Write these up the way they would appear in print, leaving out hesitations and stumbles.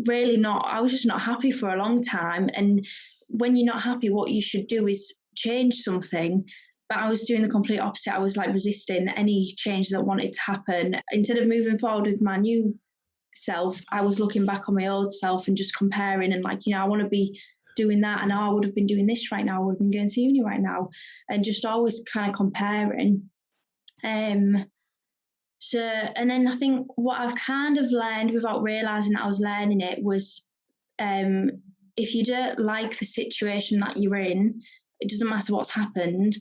I was just not happy for a long time. And when you're not happy, what you should do is change something. But I was doing the complete opposite. I was like resisting any change that wanted to happen. Instead of moving forward with my new self, I was looking back on my old self and just comparing and like, I want to be doing that, and I would have been doing this right now, I would have been going to uni right now, and just always kind of comparing. So, and then I think what I've kind of learned without realising that I was learning it was, if you don't like the situation that you're in, it doesn't matter what's happened.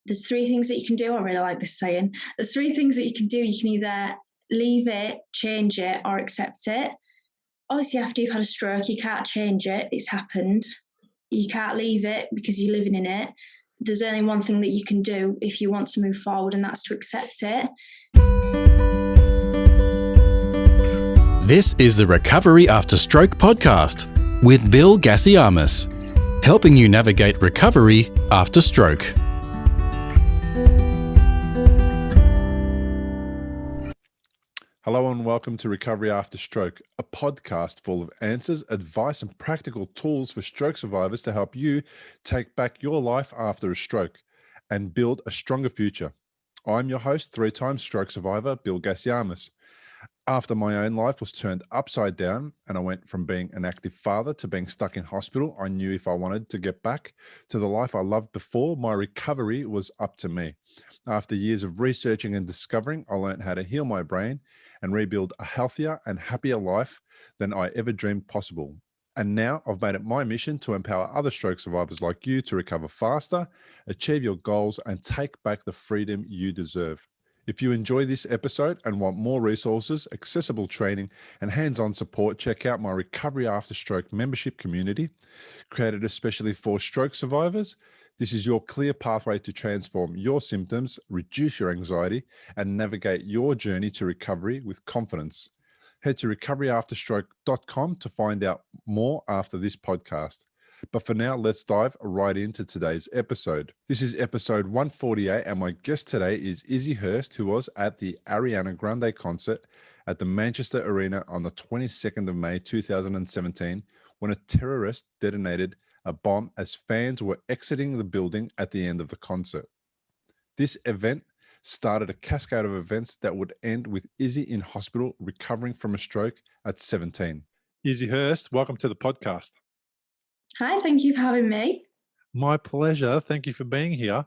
There's three things that you can do. I really like this saying. There's three things that you can do. You can either leave it, change it, or accept it. Obviously, after you've had a stroke, you can't change it. It's happened. You can't leave it because you're living in it. There's only one thing that you can do if you want to move forward, and that's to accept it. This is the Recovery After Stroke podcast with Bill Gassiamis, helping you navigate recovery after stroke. Hello and welcome to Recovery After Stroke, a podcast full of answers, advice and practical tools for stroke survivors to help you take back your life after a stroke and build a stronger future. I'm your host, three-time stroke survivor, Bill Gassiamis. After my own life was turned upside down and I went from being an active father to being stuck in hospital, I knew if I wanted to get back to the life I loved before, my recovery was up to me. After years of researching and discovering, I learned how to heal my brain and rebuild a healthier and happier life than I ever dreamed possible. And now I've made it my mission to empower other stroke survivors like you to recover faster, achieve your goals, and take back the freedom you deserve. If you enjoy this episode and want more resources, accessible training, and hands-on support, check out my Recovery After Stroke membership community, created especially for stroke survivors. This is your clear pathway to transform your symptoms, reduce your anxiety, and navigate your journey to recovery with confidence. Head to recoveryafterstroke.com to find out more after this podcast. But for now, let's dive right into today's episode. This is episode 148, and my guest today is Izzy Hirst, who was at the Ariana Grande concert at the Manchester Arena on the 22nd of May 2017, when a terrorist detonated a bomb as fans were exiting the building at the end of the concert. This event started a cascade of events that would end with Izzy in hospital recovering from a stroke at 17. Izzy Hirst, welcome to the podcast. Hi, thank you for having me. My pleasure. Thank you for being here.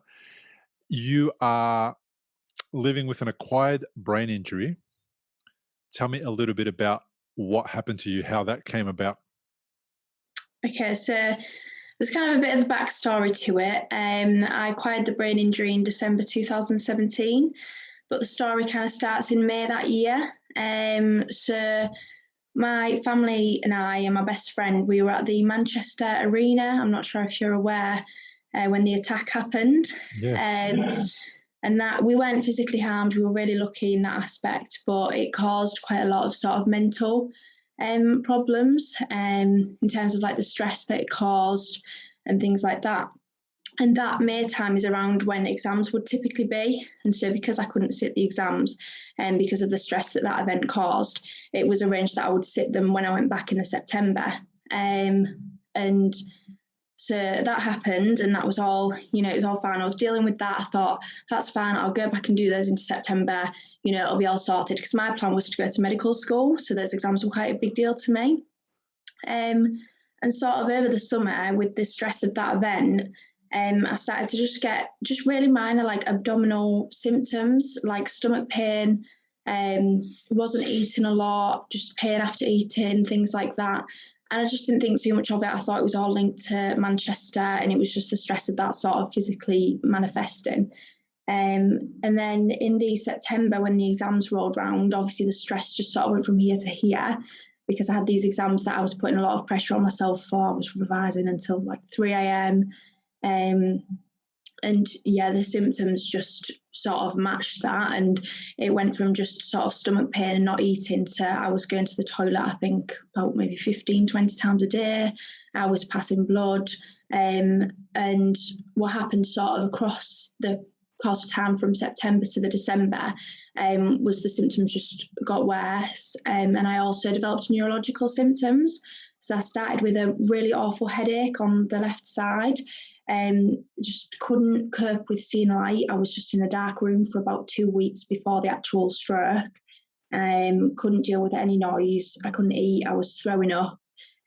You are living with an acquired brain injury. Tell me a little bit about what happened to you, how that came about. Okay, so there's kind of a bit of a backstory to it. I acquired the brain injury in December 2017, but the story kind of starts in May that year. So my family and I and my best friend, we were at the Manchester Arena. I'm not sure if you're aware when the attack happened. Yes. And that we weren't physically harmed. We were really lucky in that aspect, but it caused quite a lot of sort of mental problems in terms of like the stress that it caused and things like that. And that May time is around when exams would typically be. And so because I couldn't sit the exams and because of the stress that that event caused, it was arranged that I would sit them when I went back in the September. And so that happened, and that was all, it was all fine. I was dealing with that. I thought, that's fine. I'll go back and do those into September. It'll be all sorted, because my plan was to go to medical school. So those exams were quite a big deal to me. And sort of over the summer, with the stress of that event, I started to just get just really minor like abdominal symptoms, like stomach pain, wasn't eating a lot, just pain after eating, things like that. And I just didn't think too much of it. I thought it was all linked to Manchester, and it was just the stress of that sort of physically manifesting. And then in the September, when the exams rolled round, obviously the stress just sort of went from here to here, because I had these exams that I was putting a lot of pressure on myself for. I was revising until like 3 a.m. And yeah, the symptoms just sort of matched that, and it went from just sort of stomach pain and not eating to I was going to the toilet, I think about maybe 15, 20 times a day. I was passing blood, and what happened sort of across the course of time from September to the December was the symptoms just got worse. And I also developed neurological symptoms. So I started with a really awful headache on the left side. Just couldn't cope with seeing light. I was just in a dark room for about 2 weeks before the actual stroke. Couldn't deal with any noise. I couldn't eat. I was throwing up.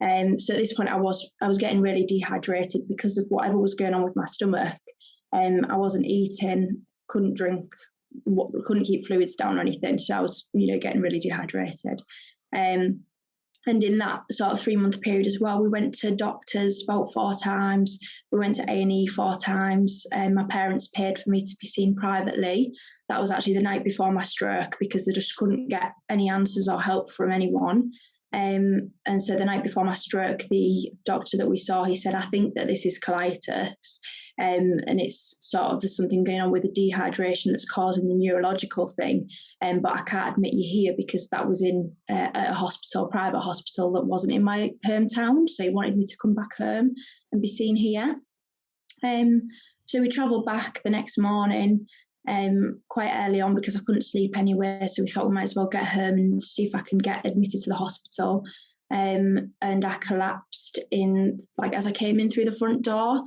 So at this point, I was getting really dehydrated because of whatever was going on with my stomach. I wasn't eating, couldn't drink, couldn't keep fluids down or anything. So I was, getting really dehydrated. And in that sort of 3-month period as well, we went to doctors about 4 times. We went to A&E 4 times. My parents paid for me to be seen privately. That was actually the night before my stroke because they just couldn't get any answers or help from anyone. And so the night before my stroke, the doctor that we saw, he said, I think that this is colitis. And it's sort of there's something going on with the dehydration that's causing the neurological thing. But I can't admit you here because that was in a hospital, private hospital that wasn't in my hometown. So he wanted me to come back home and be seen here. So we travelled back the next morning quite early on because I couldn't sleep anywhere. So we thought we might as well get home and see if I can get admitted to the hospital. And I collapsed as I came in through the front door.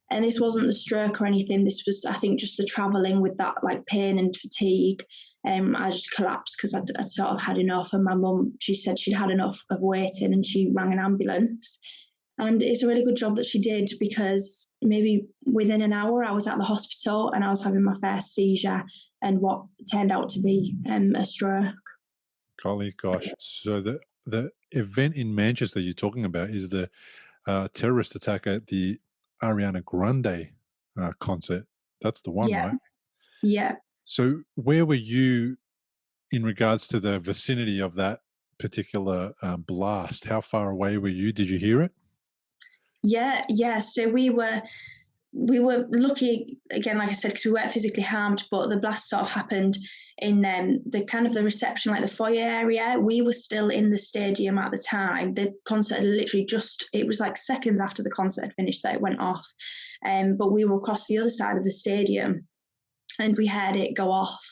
And this wasn't the stroke or anything. This was, I think, just the travelling with that pain and fatigue. I just collapsed because I'd sort of had enough. And my mum, she said she'd had enough of waiting and she rang an ambulance. And it's a really good job that she did because maybe within an hour I was at the hospital and I was having my first seizure and what turned out to be a stroke. Golly gosh. So the event in Manchester you're talking about is the terrorist attack at the Ariana Grande concert. That's the one, right? Yeah. So where were you in regards to the vicinity of that particular blast? How far away were you? Did you hear it? Yeah. So we were lucky, again, like I said, because we weren't physically harmed, but the blast sort of happened in the kind of the reception, the foyer area. We were still in the stadium at the time. The concert had literally it was seconds after the concert had finished that it went off. But we were across the other side of the stadium and we heard it go off.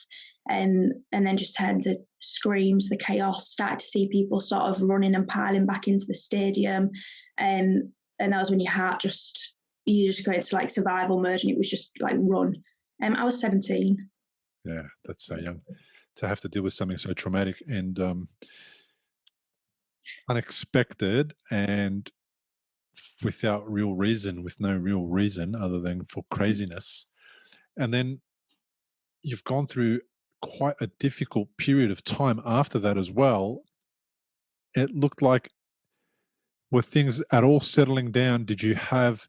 And then just heard the screams, the chaos, started to see people sort of running and piling back into the stadium. And that was when your heart you just go into survival mode and it was just run. I was 17. Yeah, that's so young to have to deal with something so traumatic and unexpected and without real reason, with no real reason other than for craziness. And then you've gone through quite a difficult period of time after that as well. It looked like, were things at all settling down? Did you have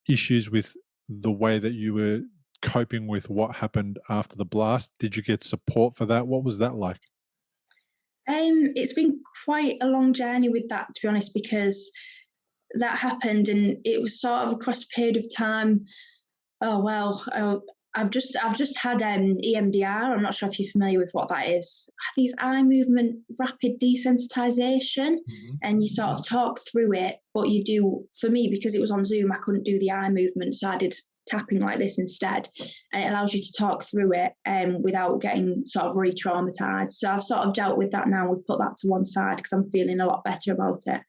issues with the way that you were coping with what happened after the blast? Did you get support for that? What was that like? It's been quite a long journey with that, to be honest, because that happened and it was sort of across a period of time. Oh, well, I've just had EMDR. I'm not sure if you're familiar with what that is. I think it's eye movement rapid desensitization, and you sort of talk through it. But you do, for me, because it was on Zoom, I couldn't do the eye movement, so I did tapping like this instead, and it allows you to talk through it without getting sort of re-traumatized. So I've sort of dealt with that now. We've put that to one side because I'm feeling a lot better about it.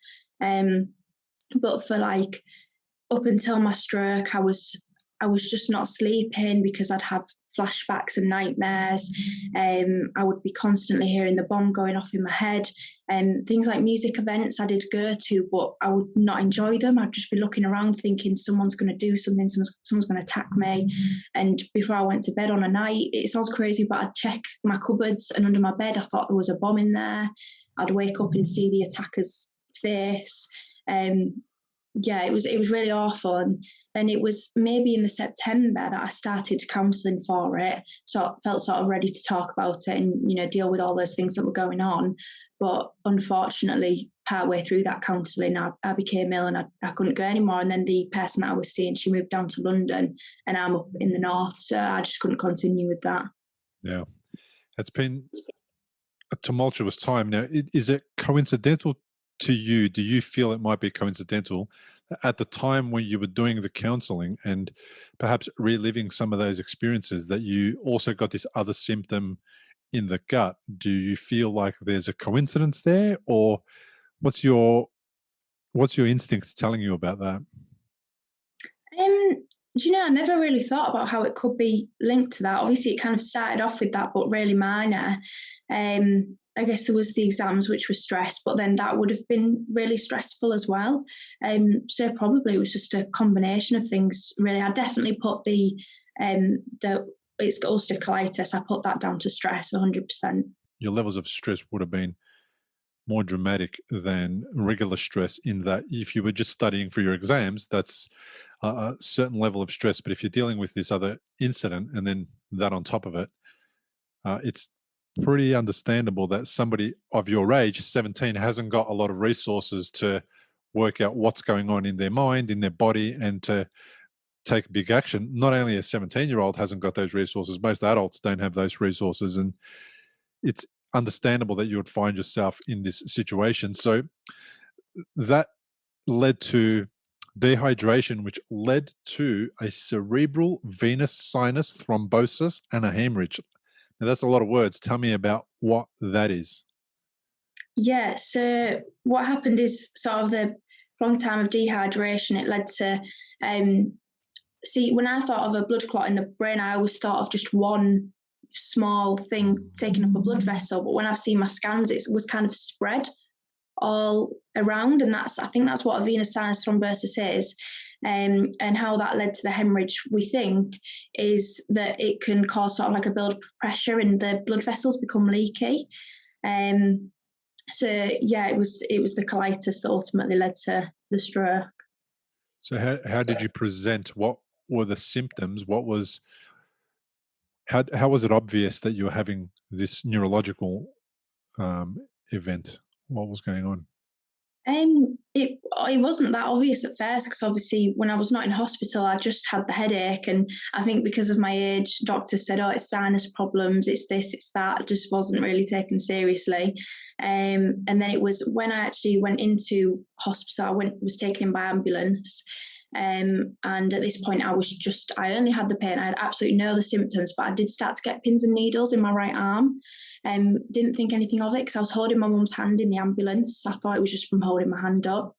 But for up until my stroke, I was just not sleeping because I'd have flashbacks and nightmares. I would be constantly hearing the bomb going off in my head. Things like music events I did go to, but I would not enjoy them. I'd just be looking around thinking someone's going to do something, someone's going to attack me. And before I went to bed on a night, it sounds crazy, but I'd check my cupboards and under my bed, I thought there was a bomb in there. I'd wake up and see the attacker's face. Yeah, it was really awful. And it was maybe in the September that I started counselling for it. So I felt sort of ready to talk about it and, deal with all those things that were going on. But unfortunately, partway through that counselling, I became ill and I couldn't go anymore. And then the person that I was seeing, she moved down to London and I'm up in the north. So I just couldn't continue with that. Yeah. It's been a tumultuous time. Now, is it coincidental to you? Do you feel it might be coincidental at the time when you were doing the counseling and perhaps reliving some of those experiences that you also got this other symptom in the gut? Do you feel like there's a coincidence there, or what's your instinct telling you about that? Do you know, I never really thought about how it could be linked to that. Obviously, it kind of started off with that, but really minor. I guess there was the exams, which was stress, but then that would have been really stressful as well. So probably it was just a combination of things. Really, I definitely put the it's ulcerative colitis. I put that down to stress, 100%. Your levels of stress would have been more dramatic than regular stress, in that if you were just studying for your exams, that's a certain level of stress. But if you're dealing with this other incident and then that on top of it, it's pretty understandable that somebody of your age, 17, hasn't got a lot of resources to work out what's going on in their mind, in their body, and to take big action. Not only a 17-year-old hasn't got those resources, most adults don't have those resources. And it's understandable that you would find yourself in this situation. So that led to dehydration, which led to a cerebral venous sinus thrombosis and a hemorrhage. Now, that's a lot of words. Tell me about what that is. Yeah, so what happened is sort of the long time of dehydration, it led to, when I thought of a blood clot in the brain, I always thought of just one small thing taking up a blood vessel. But when I've seen my scans, it was kind of spread all around. And I think that's what a venous sinus thrombosis is. And how that led to the hemorrhage, we think, is that it can cause sort of like a build of pressure and the blood vessels become leaky. So yeah, it was the colitis that ultimately led to the stroke. So how did you present? What were the symptoms? How was it obvious that you were having this neurological event? What was going on? It wasn't that obvious at first, because obviously when I was not in hospital, I just had the headache, and I think because of my age, doctors said, "Oh, it's sinus problems, it's this, it's that." It just wasn't really taken seriously. And then it was when I actually went into hospital, was taken in by ambulance. And at this point, I only had the pain. I had absolutely no other symptoms, but I did start to get pins and needles in my right arm. Didn't think anything of it because I was holding my mum's hand in the ambulance. I thought it was just from holding my hand up.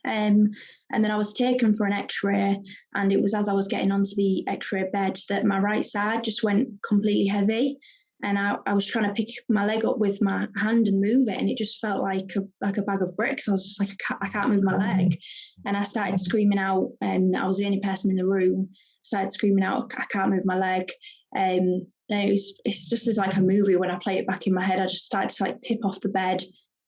And then I was taken for an x-ray, and it was as I was getting onto the x-ray bed that my right side just went completely heavy. And I was trying to pick my leg up with my hand and move it, and it just felt like a bag of bricks. I was just like, I can't move my leg. And I started screaming out, and I was the only person in the room. Started screaming out, I can't move my leg. It's just as like a movie when I play it back in my head. I just started to like tip off the bed,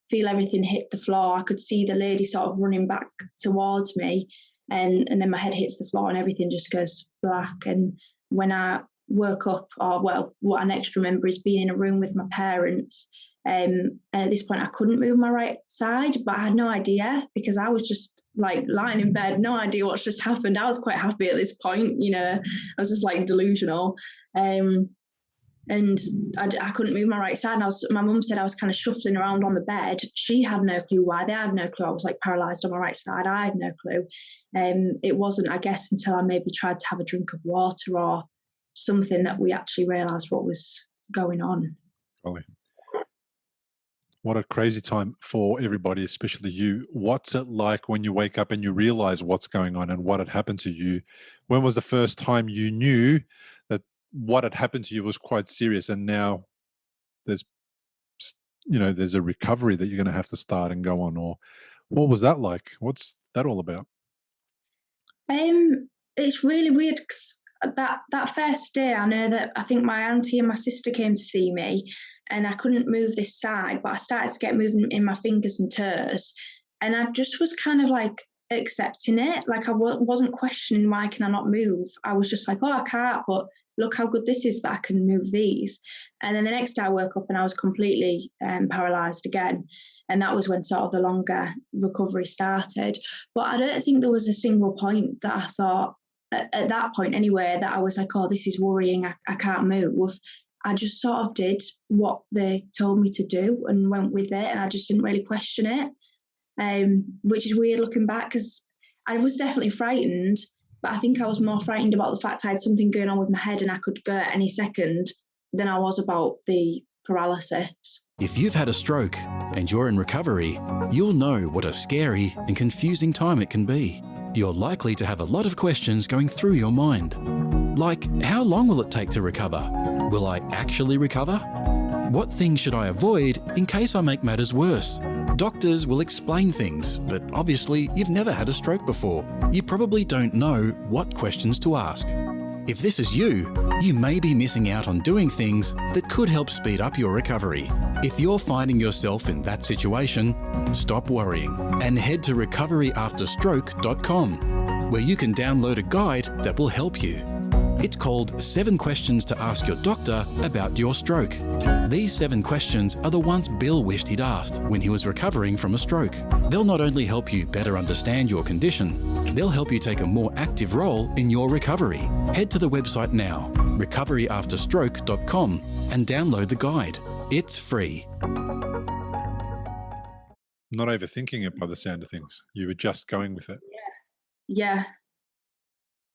feel everything hit the floor. I could see the lady sort of running back towards me, and then my head hits the floor and everything just goes black. And when I woke up, what I next remember is being in a room with my parents. And at this point, I couldn't move my right side, but I had no idea because I was just like lying in bed, no idea what's just happened. I was quite happy at this point, I was just like delusional. And I couldn't move my right side. And my mum said I was kind of shuffling around on the bed. She had no clue why. They had no clue I was like paralyzed on my right side. I had no clue. It wasn't, I guess, until I maybe tried to have a drink of water or something that we actually realised what was going on. Golly. What a crazy time for everybody, especially you. What's it like when you wake up and you realise what's going on and what had happened to you? When was the first time you knew that what had happened to you was quite serious, and now there's a recovery that you're going to have to start and go on? Or what was that like? What's that all about? It's really weird because that first day, I think my auntie and my sister came to see me, and I couldn't move this side, but I started to get movement in my fingers and toes, and I just was kind of like accepting it. Like I wasn't questioning why can I not move. I was just like, oh, I can't, but look how good this is that I can move these. And then the next day I woke up and I was completely paralysed again. And that was when sort of the longer recovery started. But I don't think there was a single point that I thought, at that point anyway, that I was like, oh, this is worrying, I can't move. I just sort of did what they told me to do and went with it, and I just didn't really question it, which is weird looking back because I was definitely frightened, but I think I was more frightened about the fact I had something going on with my head and I could go at any second than I was about the paralysis. If you've had a stroke and you're in recovery, you'll know what a scary and confusing time it can be. You're likely to have a lot of questions going through your mind. Like, how long will it take to recover? Will I actually recover? What things should I avoid in case I make matters worse? Doctors will explain things, but obviously you've never had a stroke before. You probably don't know what questions to ask. If this is you, you may be missing out on doing things that could help speed up your recovery. If you're finding yourself in that situation, stop worrying and head to recoveryafterstroke.com, where you can download a guide that will help you. It's called 7 Questions to Ask Your Doctor About Your Stroke. These 7 questions are the ones Bill wished he'd asked when he was recovering from a stroke. They'll not only help you better understand your condition, they'll help you take a more active role in your recovery. Head to the website now, recoveryafterstroke.com, and download the guide. It's free. Not overthinking it by the sound of things. You were just going with it. Yeah.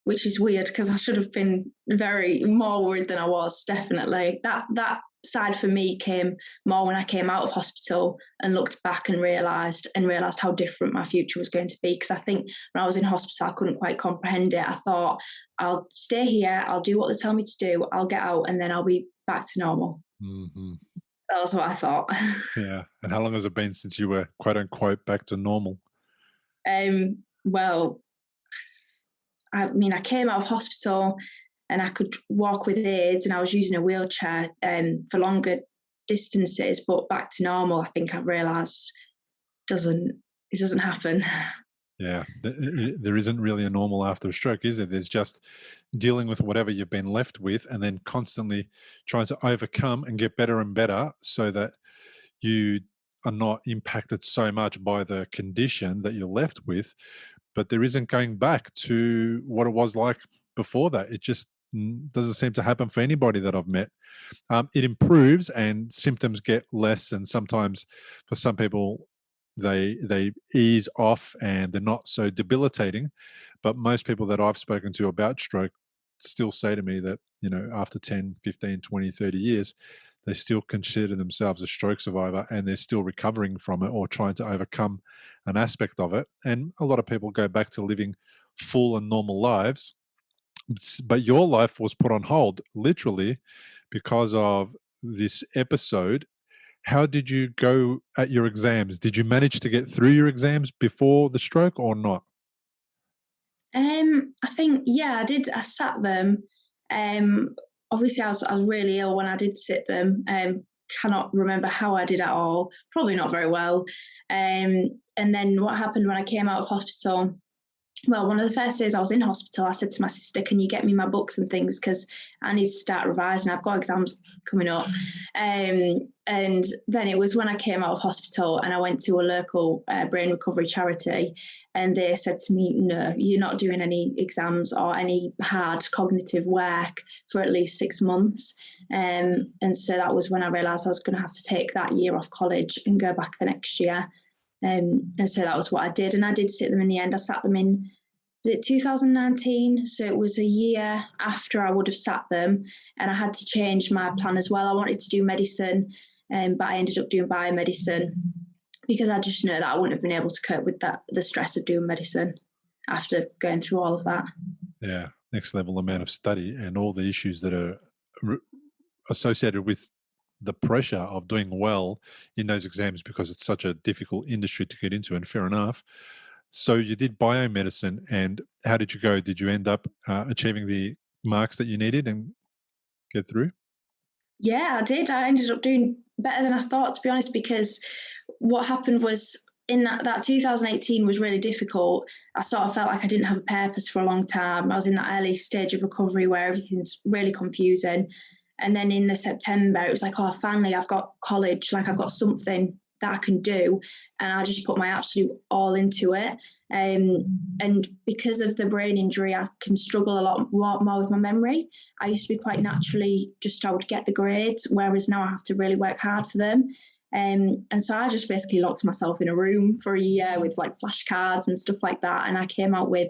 Which is weird because I should have been more worried than I was, definitely. That side for me came more when I came out of hospital and looked back and realised how different my future was going to be. Because I think when I was in hospital, I couldn't quite comprehend it. I thought, I'll stay here, I'll do what they tell me to do, I'll get out, and then I'll be back to normal. Mm-hmm. That was what I thought. Yeah. And how long has it been since you were, quote unquote, back to normal? Well, I mean, I came out of hospital and I could walk with aids and I was using a wheelchair for longer distances, but back to normal, I think I've realised it doesn't happen. Yeah, there isn't really a normal after a stroke, is there? There's just dealing with whatever you've been left with and then constantly trying to overcome and get better and better so that you are not impacted so much by the condition that you're left with. But there isn't going back to what it was like before that. It just doesn't seem to happen for anybody that I've met. It improves and symptoms get less, and sometimes for some people they ease off and they're not so debilitating. But most people that I've spoken to about stroke still say to me that, after 10, 15, 20, 30 years, they still consider themselves a stroke survivor and they're still recovering from it or trying to overcome an aspect of it. And a lot of people go back to living full and normal lives. But your life was put on hold, literally, because of this episode. How did you go at your exams? Did you manage to get through your exams before the stroke or not? I think, yeah, I did. I sat them. Obviously, I was really ill when I did sit them. Cannot remember how I did at all. Probably not very well. And then what happened when I came out of hospital? Well, one of the first days I was in hospital, I said to my sister, can you get me my books and things? Because I need to start revising. I've got exams coming up. And then it was when I came out of hospital and I went to a local brain recovery charity, and they said to me, no, you're not doing any exams or any hard cognitive work for at least 6 months. And so that was when I realised I was going to have to take that year off college and go back the next year. And so that was what I did. And I did sit them in the end. I sat them in 2019. So it was a year after I would have sat them. And I had to change my plan as well. I wanted to do medicine, but I ended up doing biomedicine because I just know that I wouldn't have been able to cope with the stress of doing medicine after going through all of that. Yeah, next level amount of study and all the issues that are associated with the pressure of doing well in those exams because it's such a difficult industry to get into, and fair enough. So you did biomedicine, and how did you go? Did you end up achieving the marks that you needed and get through? Yeah, I did. I ended up doing better than I thought, to be honest, because what happened was in that 2018 was really difficult. I sort of felt like I didn't have a purpose for a long time. I was in that early stage of recovery where everything's really confusing. And then in the September, it was like, oh, finally, I've got college, like I've got something that I can do. And I just put my absolute all into it. And because of the brain injury, I can struggle a lot more with my memory. I used to be quite naturally, I would get the grades, whereas now I have to really work hard for them. And so I just basically locked myself in a room for a year with like flashcards and stuff like that. And I came out with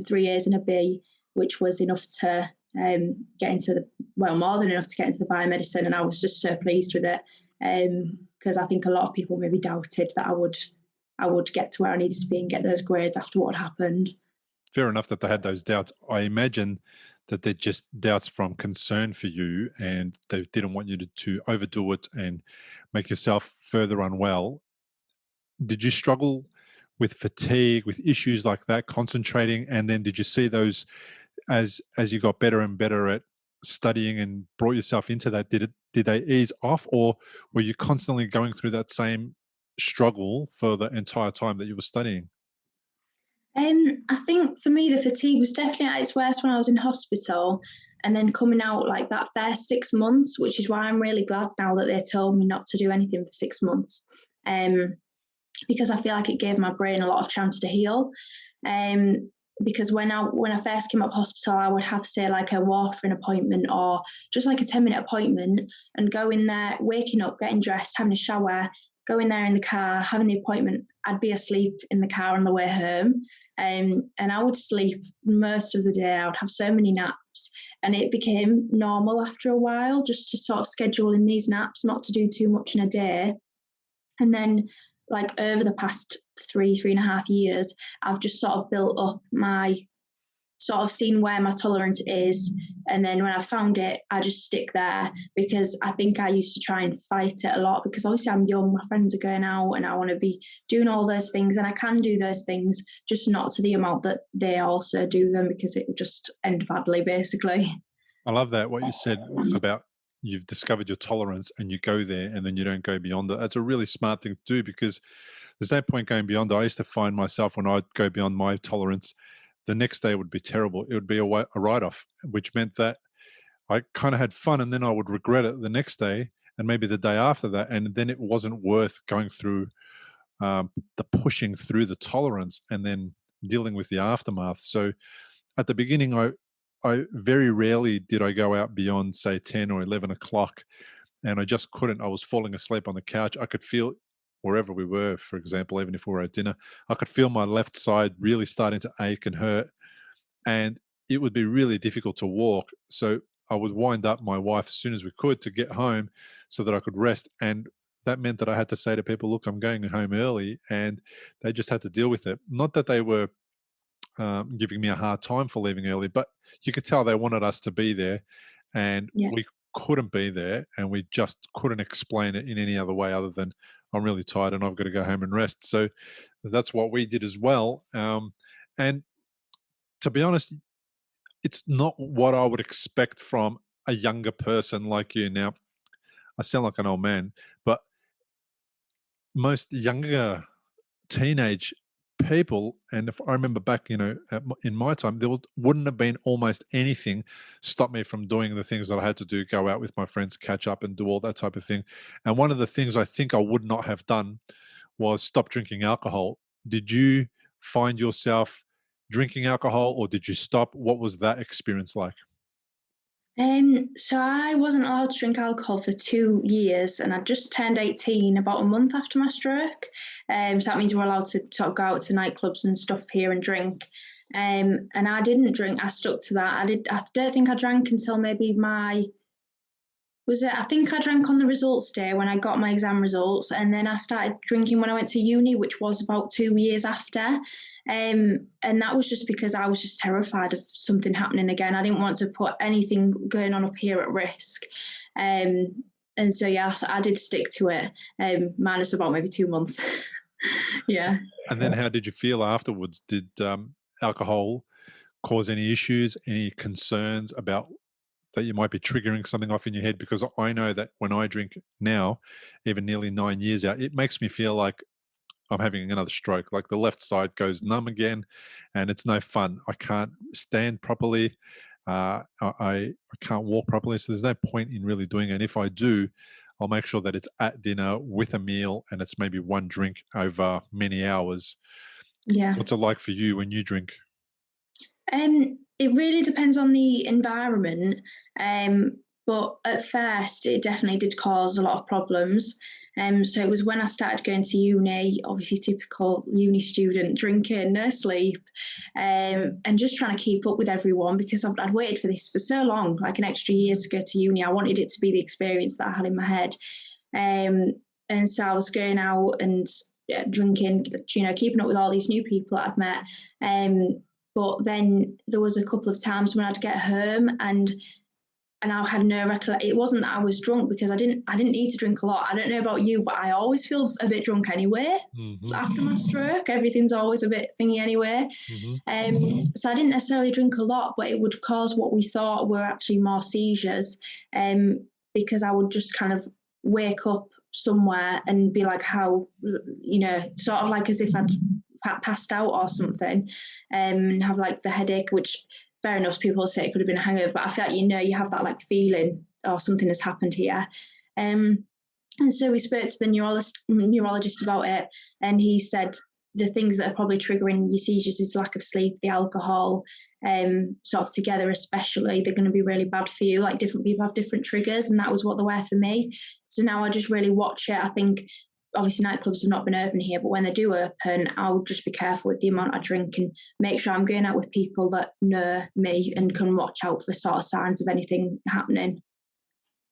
3 A's and a B, which was enough to get into more than enough to get into the biomedicine. And I was just so pleased with it, because I think a lot of people maybe doubted that I would get to where I needed to be and get those grades after what happened. Fair enough that they had those doubts. I imagine that they're just doubts from concern for you, and they didn't want you to overdo it and make yourself further unwell. Did you struggle with fatigue, with issues like that, concentrating? And then did you see those as you got better and better at studying and brought yourself into that? Did they ease off, or were you constantly going through that same struggle for the entire time that you were studying? I think for me, the fatigue was definitely at its worst when I was in hospital, and then coming out like that first 6 months, which is why I'm really glad now that they told me not to do anything for 6 months, because I feel like it gave my brain a lot of chance to heal. Because when I first came up hospital, I would have, say, like a warfarin appointment or just like a 10-minute appointment, and go in there, waking up, getting dressed, having a shower, go in there in the car, having the appointment. I'd be asleep in the car on the way home, and I would sleep most of the day. I would have so many naps, and it became normal after a while just to sort of schedule in these naps, not to do too much in a day. And then, like, over the past 3.5 years, I've just sort of built up my sort of seen where my tolerance is. And then when I found it, I just stick there, because I think I used to try and fight it a lot, because obviously I'm young, my friends are going out and I want to be doing all those things, and I can do those things, just not to the amount that they also do them, because it would just end badly, basically. I love that, what you said about you've discovered your tolerance and you go there and then you don't go beyond it. That's a really smart thing to do, because there's no point going beyond it. I used to find myself, when I'd go beyond my tolerance, the next day would be terrible. It would be a write-off, which meant that I kind of had fun and then I would regret it the next day and maybe the day after that. And then it wasn't worth going through the pushing through the tolerance and then dealing with the aftermath. So at the beginning, I very rarely did I go out beyond, say, 10 or 11 o'clock, and I just couldn't. I was falling asleep on the couch. I could feel, wherever we were, for example, even if we were at dinner, I could feel my left side really starting to ache and hurt, and it would be really difficult to walk. So I would wind up my wife as soon as we could to get home so that I could rest. And that meant that I had to say to people, look, I'm going home early, and they just had to deal with it. Not that they were giving me a hard time for leaving early, but you could tell they wanted us to be there, and Yeah. we couldn't be there, and we just couldn't explain it in any other way other than I'm really tired and I've got to go home and rest. So that's what we did as well. And to be honest, it's not what I would expect from a younger person like you. Now, I sound like an old man, but most younger teenage people, and if I remember back, in my time, there wouldn't have been almost anything stop me from doing the things that I had to do, go out with my friends, catch up and do all that type of thing. And one of the things I think I would not have done was stop drinking alcohol. Did you find yourself drinking alcohol, or did you stop? What was that experience like? So I wasn't allowed to drink alcohol for 2 years, and I just turned 18 about a month after my stroke. So that means we're allowed to sort of go out to nightclubs and stuff here and drink. And I didn't drink. I stuck to that. I don't think I drank until maybe I think I drank on the results day when I got my exam results, and then I started drinking when I went to uni, which was about 2 years after. And that was just because I was just terrified of something happening again. I didn't want to put anything going on up here at risk. And so, yeah, so I did stick to it, minus about maybe 2 months. Yeah. And then how did you feel afterwards? Did alcohol cause any issues, any concerns about that you might be triggering something off in your head? Because I know that when I drink now, even nearly 9 years out, it makes me feel like I'm having another stroke. Like the left side goes numb again, and it's no fun. I can't stand properly. I can't walk properly. So there's no point in really doing it. And if I do, I'll make sure that it's at dinner with a meal, and it's maybe one drink over many hours. Yeah. What's it like for you when you drink? It really depends on the environment. But at first, it definitely did cause a lot of problems. So it was when I started going to uni, obviously typical uni student, drinking, no sleep, and just trying to keep up with everyone because I'd waited for this for so long, like an extra year to go to uni. I wanted it to be the experience that I had in my head. And so I was going out and drinking, keeping up with all these new people that I'd met. But then there was a couple of times when I'd get home and I had no recollection. It wasn't that I was drunk because I didn't need to drink a lot. I don't know about you, but I always feel a bit drunk anyway. After my stroke. Everything's always a bit thingy anyway. So I didn't necessarily drink a lot, but it would cause what we thought were actually more seizures, because I would just kind of wake up somewhere and be like, how, sort of like as if I'd passed out or something, and have like the headache, which fair enough, people say it could have been a hangover, but I feel like, you have that like feeling or something has happened here. And so we spoke to the neurologist about it, and he said the things that are probably triggering your seizures is lack of sleep, the alcohol, sort of together especially, they're going to be really bad for you. Like different people have different triggers, and that was what they were for me. So now I just really watch it. I think obviously nightclubs have not been open here, but when they do open, I'll just be careful with the amount I drink and make sure I'm going out with people that know me and can watch out for sort of signs of anything happening.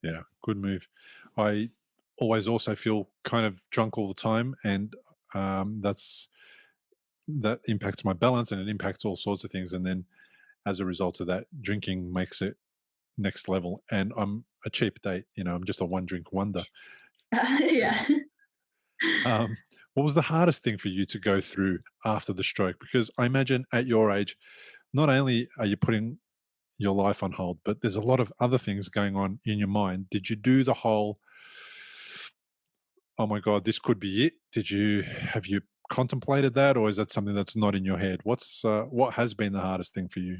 Yeah, good move. I always also feel kind of drunk all the time, and that impacts my balance and it impacts all sorts of things. And then as a result of that, drinking makes it next level. And I'm a cheap date, I'm just a one drink wonder. Yeah. What was the hardest thing for you to go through after the stroke? Because I imagine at your age, not only are you putting your life on hold, but there's a lot of other things going on in your mind. Did you do the whole, oh my God, this could be it? Have you contemplated that, or is that something that's not in your head? What has been the hardest thing for you?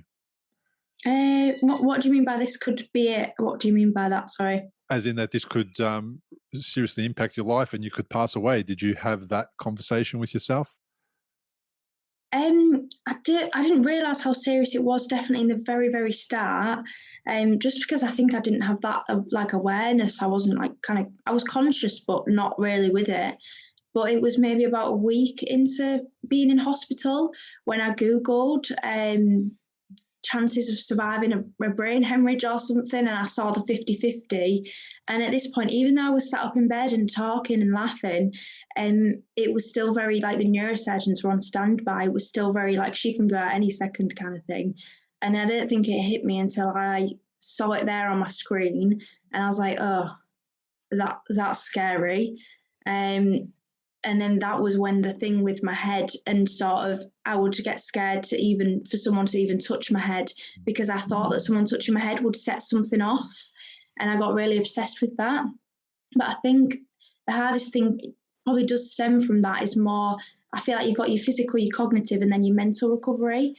What do you mean by this could be it? What do you mean by that? Sorry. As in that this could seriously impact your life and you could pass away. Did you have that conversation with yourself? I didn't realise how serious it was, definitely in the very, very start. Just because I think I didn't have that like awareness. I wasn't I was conscious, but not really with it. But it was maybe about a week into being in hospital when I Googled chances of surviving a brain hemorrhage or something, and I saw the 50-50. And at this point, even though I was sat up in bed and talking and laughing, it was still very like the neurosurgeons were on standby. It was still very like she can go at any second kind of thing. And I don't think it hit me until I saw it there on my screen, and I was like, oh, that's scary. And then that was when the thing with my head, and sort of I would get scared for someone to even touch my head, because I thought that someone touching my head would set something off, and I got really obsessed with that. But I think the hardest thing probably does stem from that is more, I feel like you've got your physical, your cognitive, and then your mental recovery.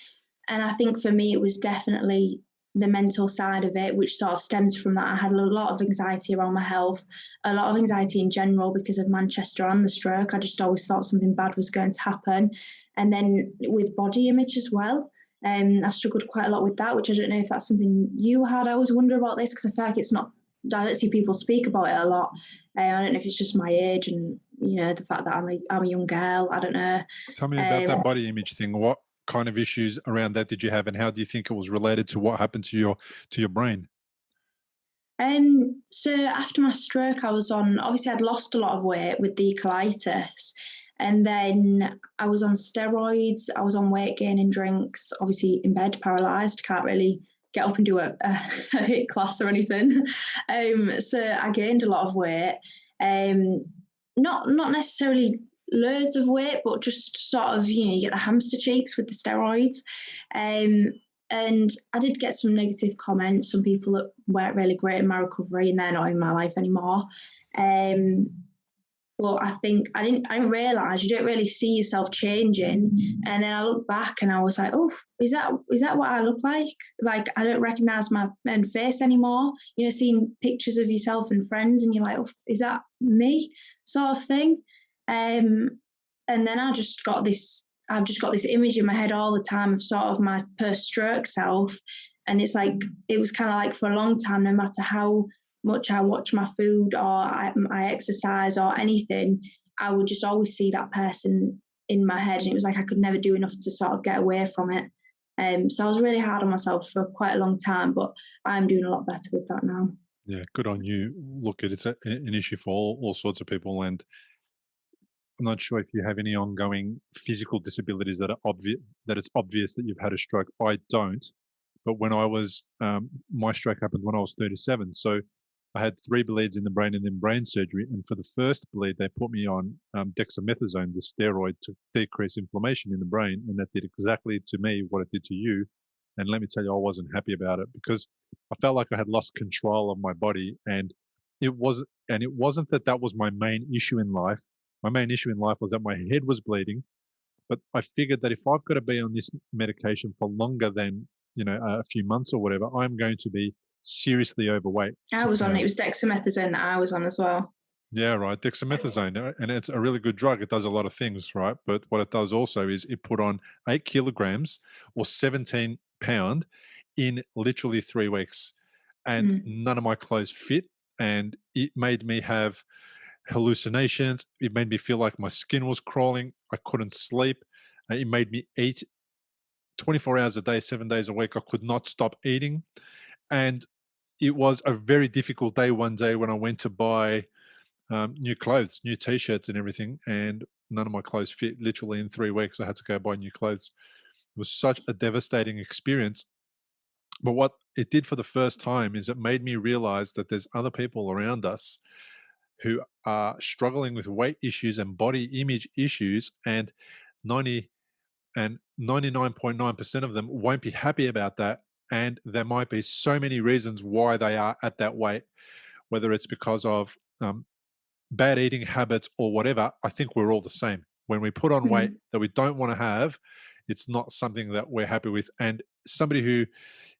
And I think for me, it was definitely the mental side of it, which sort of stems from that. I had a lot of anxiety around my health, a lot of anxiety in general because of Manchester and the stroke. I just always thought something bad was going to happen. And then with body image as well. I struggled quite a lot with that, which I don't know if that's something you had. I always wonder about this because I feel like I don't see people speak about it a lot. I don't know if it's just my age and, the fact that I'm a young girl. I don't know. Tell me about that body image thing. What kind of issues around that did you have, and how do you think it was related to what happened to your brain? So after my stroke, obviously I'd lost a lot of weight with the colitis, and then I was on steroids, I was on weight gaining drinks, obviously in bed, paralysed, can't really get up and do a HIIT class or anything. So I gained a lot of weight, not necessarily loads of weight, but just sort of, you get the hamster cheeks with the steroids. And I did get some negative comments, some people that weren't really great in my recovery, and they're not in my life anymore. But I think I didn't realise you don't really see yourself changing. And then I look back and I was like, oh, is that what I look like? Like, I don't recognise my own face anymore. Seeing pictures of yourself and friends, and you're like, oh, is that me? Sort of thing. And then I've just got this image in my head all the time of sort of my post-stroke self, And it's like, it was kind of like for a long time, no matter how much I watch my food or I exercise or anything, I would just always see that person in my head. And it was like I could never do enough to sort of get away from it. So I was really hard on myself for quite a long time, but I'm doing a lot better with that now. Yeah, good on you. Look, it's an issue for all sorts of people, and I'm not sure if you have any ongoing physical disabilities that are obvious, that it's obvious that you've had a stroke. I don't, but when I was, my stroke happened when I was 37. So I had 3 bleeds in the brain and then brain surgery. And for the first bleed, they put me on dexamethasone, the steroid, to decrease inflammation in the brain. And that did exactly to me what it did to you. And let me tell you, I wasn't happy about it because I felt like I had lost control of my body. And it wasn't that that was my main issue in life. My main issue in life was that my head was bleeding. But I figured that if I've got to be on this medication for longer than, a few months or whatever, I'm going to be seriously overweight. I was on, it was dexamethasone that I was on as well. Yeah, right. Dexamethasone, and it's a really good drug. It does a lot of things, right? But what it does also is it put on 8 kilograms or 17 pound in literally 3 weeks. And none of my clothes fit. And it made me have hallucinations. It made me feel like my skin was crawling. I couldn't sleep. It made me eat 24 hours a day, 7 days a week. I could not stop eating. And it was a very difficult day one day when I went to buy new clothes, new t-shirts and everything. And none of my clothes fit. Literally in 3 weeks, I had to go buy new clothes. It was such a devastating experience. But what it did for the first time is it made me realize that there's other people around us who are struggling with weight issues and body image issues, and 99.9% of them won't be happy about that. And there might be so many reasons why they are at that weight, whether it's because of bad eating habits or whatever. I think we're all the same. When we put on weight that we don't want to have, it's not something that we're happy with. And somebody who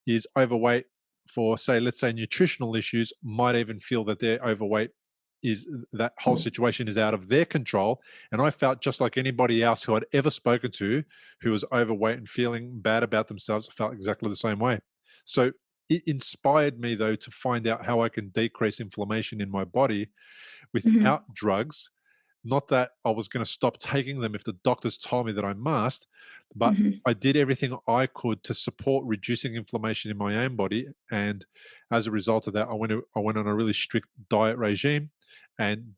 is overweight for, say, let's say nutritional issues might even feel that they're overweight, is that whole situation is out of their control. And I felt just like anybody else who I'd ever spoken to who was overweight and feeling bad about themselves. I felt exactly the same way. So it inspired me, though, to find out how I can decrease inflammation in my body without drugs. Not that I was going to stop taking them if the doctors told me that I must, but I did everything I could to support reducing inflammation in my own body. And as a result of that, I went on a really strict diet regime and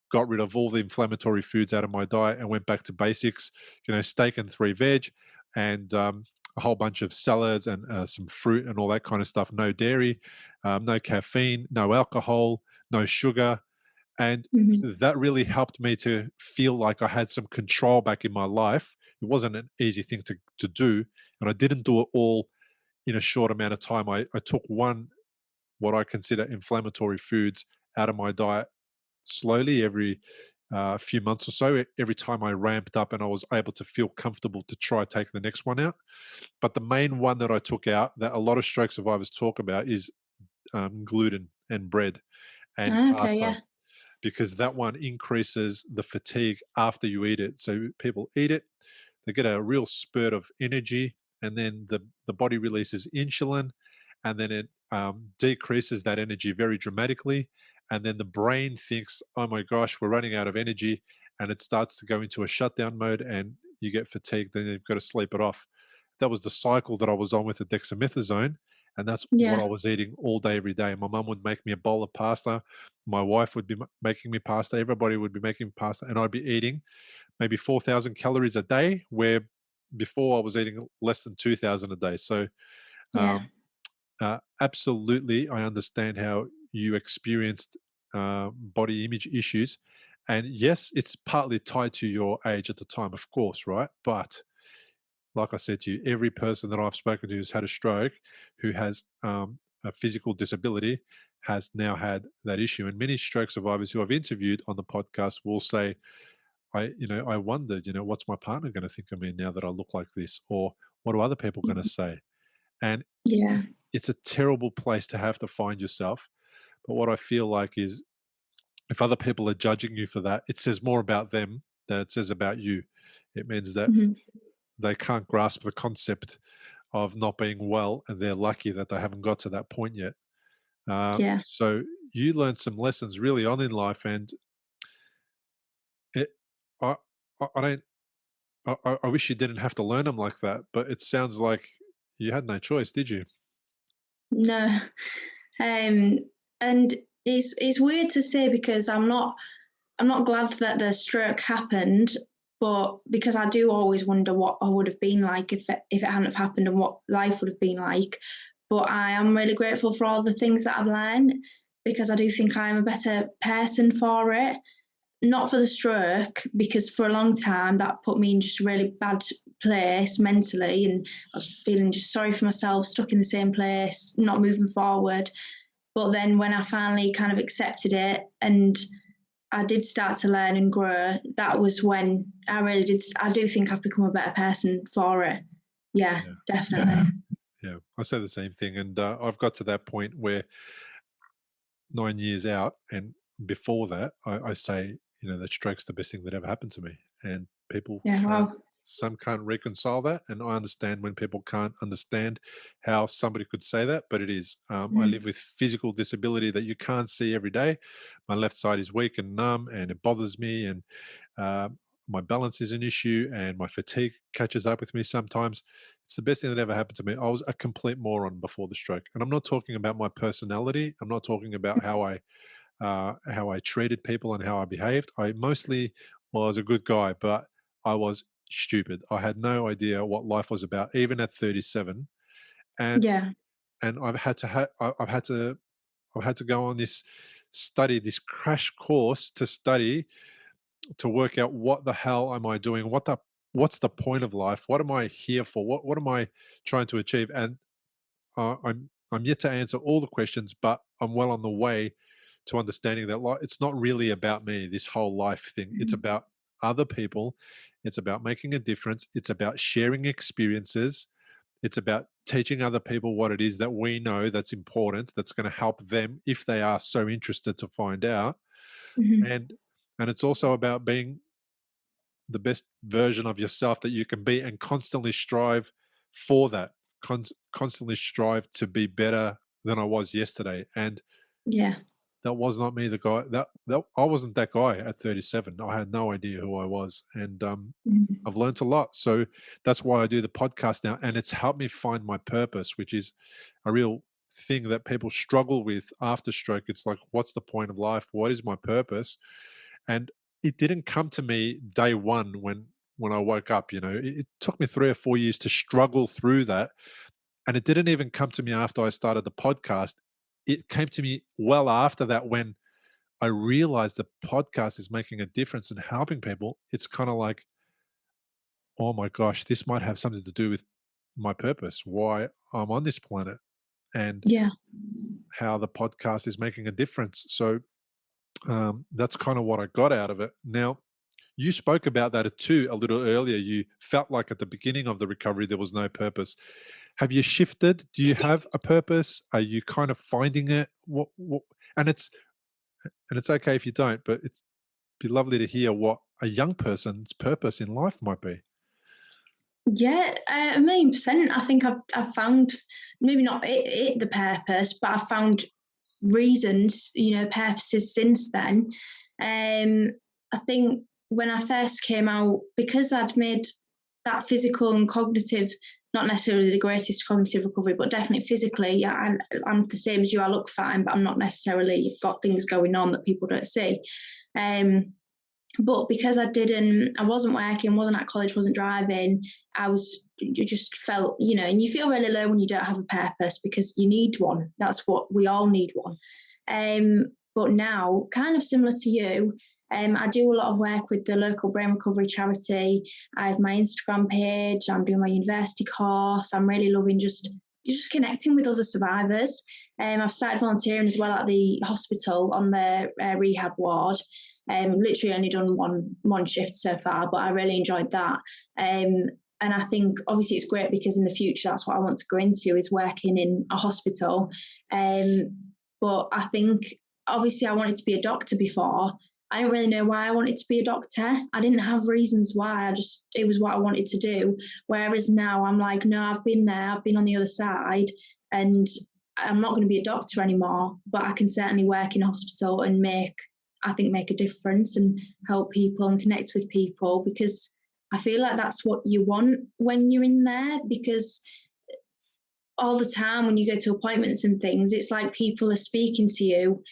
got rid of all the inflammatory foods out of my diet and went back to basics, steak and 3 veg and a whole bunch of salads and some fruit and all that kind of stuff. No dairy, no caffeine, no alcohol, no sugar. And that really helped me to feel like I had some control back in my life. It wasn't an easy thing to do. And I didn't do it all in a short amount of time. I took what I consider inflammatory foods out of my diet slowly every few months or so, every time I ramped up and I was able to feel comfortable to try take the next one out. But the main one that I took out that a lot of stroke survivors talk about is gluten and bread and pasta. Because that one increases the fatigue after you eat it. So people eat it, they get a real spurt of energy, and then the body releases insulin, and then it decreases that energy very dramatically. And then the brain thinks, oh my gosh, we're running out of energy, and it starts to go into a shutdown mode, and you get fatigued, then you've got to sleep it off. That was the cycle that I was on with the dexamethasone. And that's what I was eating all day, every day. My mum would make me a bowl of pasta. My wife would be making me pasta. Everybody would be making pasta. And I'd be eating maybe 4,000 calories a day, where before I was eating less than 2,000 a day. So absolutely, I understand how you experienced body image issues. And yes, it's partly tied to your age at the time, of course, right? But like I said to you, every person that I've spoken to who's had a stroke, who has a physical disability, has now had that issue. And many stroke survivors who I've interviewed on the podcast will say, I wondered, what's my partner going to think of me now that I look like this? Or what are other people going to say? And it's a terrible place to have to find yourself. But what I feel like is if other people are judging you for that, it says more about them than it says about you. It means that they can't grasp the concept of not being well, and they're lucky that they haven't got to that point yet. Yeah. So you learned some lessons really on in life, and it, I, I don't, I wish you didn't have to learn them like that, but it sounds like you had no choice, did you? No. And it's weird to say because I'm not glad that the stroke happened, but because I do always wonder what I would have been like if it hadn't have happened and what life would have been like. But I am really grateful for all the things that I've learned because I do think I'm a better person for it. Not for the stroke, because for a long time that put me in just a really bad place mentally, and I was feeling just sorry for myself, stuck in the same place, not moving forward. But then when I finally kind of accepted it and I did start to learn and grow, that was when I do think I've become a better person for it. Yeah, Yeah. definitely. Yeah, I say the same thing, and I've got to that point where 9 years out, and before that, I say, that stroke's the best thing that ever happened to me, and people Yeah, can't. wow. Some can't reconcile that, and I understand when people can't understand how somebody could say that, but it is. I live Mm. with physical disability that you can't see every day. My left side is weak and numb, and it bothers me, and uh, my balance is an issue, and my fatigue catches up with me sometimes. It's the best thing that ever happened to me. I was a complete moron before the stroke, and I'm not talking about my personality. I'm not talking about how I treated people and how I behaved. I mostly was a good guy, but I was stupid. I had no idea what life was about, even at 37. And Yeah, I've had to I've had to go on this crash course to study, to work out what the hell am I doing? What's the point of life? What am I here for? What am I trying to achieve? And I'm yet to answer all the questions, but I'm well on the way to understanding that it's not really about me. This whole life thing, it's mm, about other people. It's about making a difference. It's about sharing experiences. It's about teaching other people what it is that we know that's important, that's going to help them if they are so interested to find out. mhm. And it's also about being the best version of yourself that you can be, and constantly strive for that. Constantly strive to be better than I was yesterday. And Yeah. that was not me, the guy that I wasn't that guy at 37. I had no idea who I was. And Mm. I've learned a lot. So that's why I do the podcast now. And it's helped me find my purpose, which is a real thing that people struggle with after stroke. It's like, what's the point of life? What is my purpose? And it didn't come to me day one when I woke up. It took me 3 or 4 years to struggle through that, and it didn't even come to me after I started the podcast. It came to me well after that, when I realized the podcast is making a difference and helping people. It's kind of like, oh my gosh, this might have something to do with my purpose, why I'm on this planet, and Yeah. how the podcast is making a difference. So that's kind of what I got out of it. Now, you spoke about that too a little earlier. You felt like at the beginning of the recovery there was no purpose. Have you shifted? Do you have a purpose? Are you kind of finding it? What and it's okay if you don't, but it's be lovely to hear what a young person's purpose in life might be. Yeah, 1,000,000%. I think I've found maybe not it the purpose, but I've found reasons, purposes since then. I think when I first came out, because I'd made that physical and cognitive, not necessarily the greatest cognitive recovery, but definitely physically, yeah, I'm the same as you. I look fine, but I'm not necessarily got things going on that people don't see. Um, but because I wasn't working, wasn't at college, wasn't driving, you just felt, and you feel really low when you don't have a purpose because you need one. That's what we all need one. But now, kind of similar to you, I do a lot of work with the local brain recovery charity. I have my Instagram page. I'm doing my university course. I'm really loving just connecting with other survivors. I've started volunteering as well at the hospital on the rehab ward. Literally only done one shift so far, but I really enjoyed that. And I think obviously it's great because in the future that's what I want to go into, is working in a hospital. But I think obviously I wanted to be a doctor before, I didn't really know why I wanted to be a doctor. I didn't have reasons why. It was what I wanted to do. Whereas now I'm like, no, I've been there, I've been on the other side, and I'm not going to be a doctor anymore, but I can certainly work in a hospital and make a difference and help people and connect with people, because I feel like that's what you want when you're in there, because all the time when you go to appointments and things, it's like people are speaking to you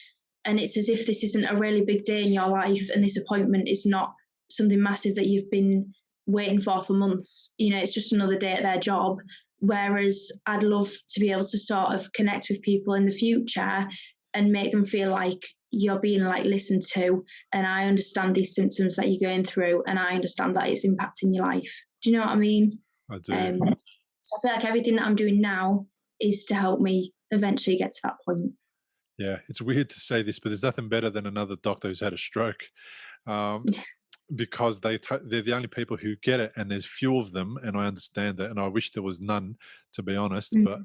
and it's as if this isn't a really big day in your life and this appointment is not something massive that you've been waiting for months. It's just another day at their job. Whereas I'd love to be able to sort of connect with people in the future and make them feel like you're being like listened to, and I understand these symptoms that you're going through and I understand that it's impacting your life. Do you know what I mean? I do. So I feel like everything that I'm doing now is to help me eventually get to that point. Yeah, it's weird to say this, but there's nothing better than another doctor who's had a stroke, because they're the only people who get it, and there's few of them, and I understand that, and I wish there was none, to be honest. But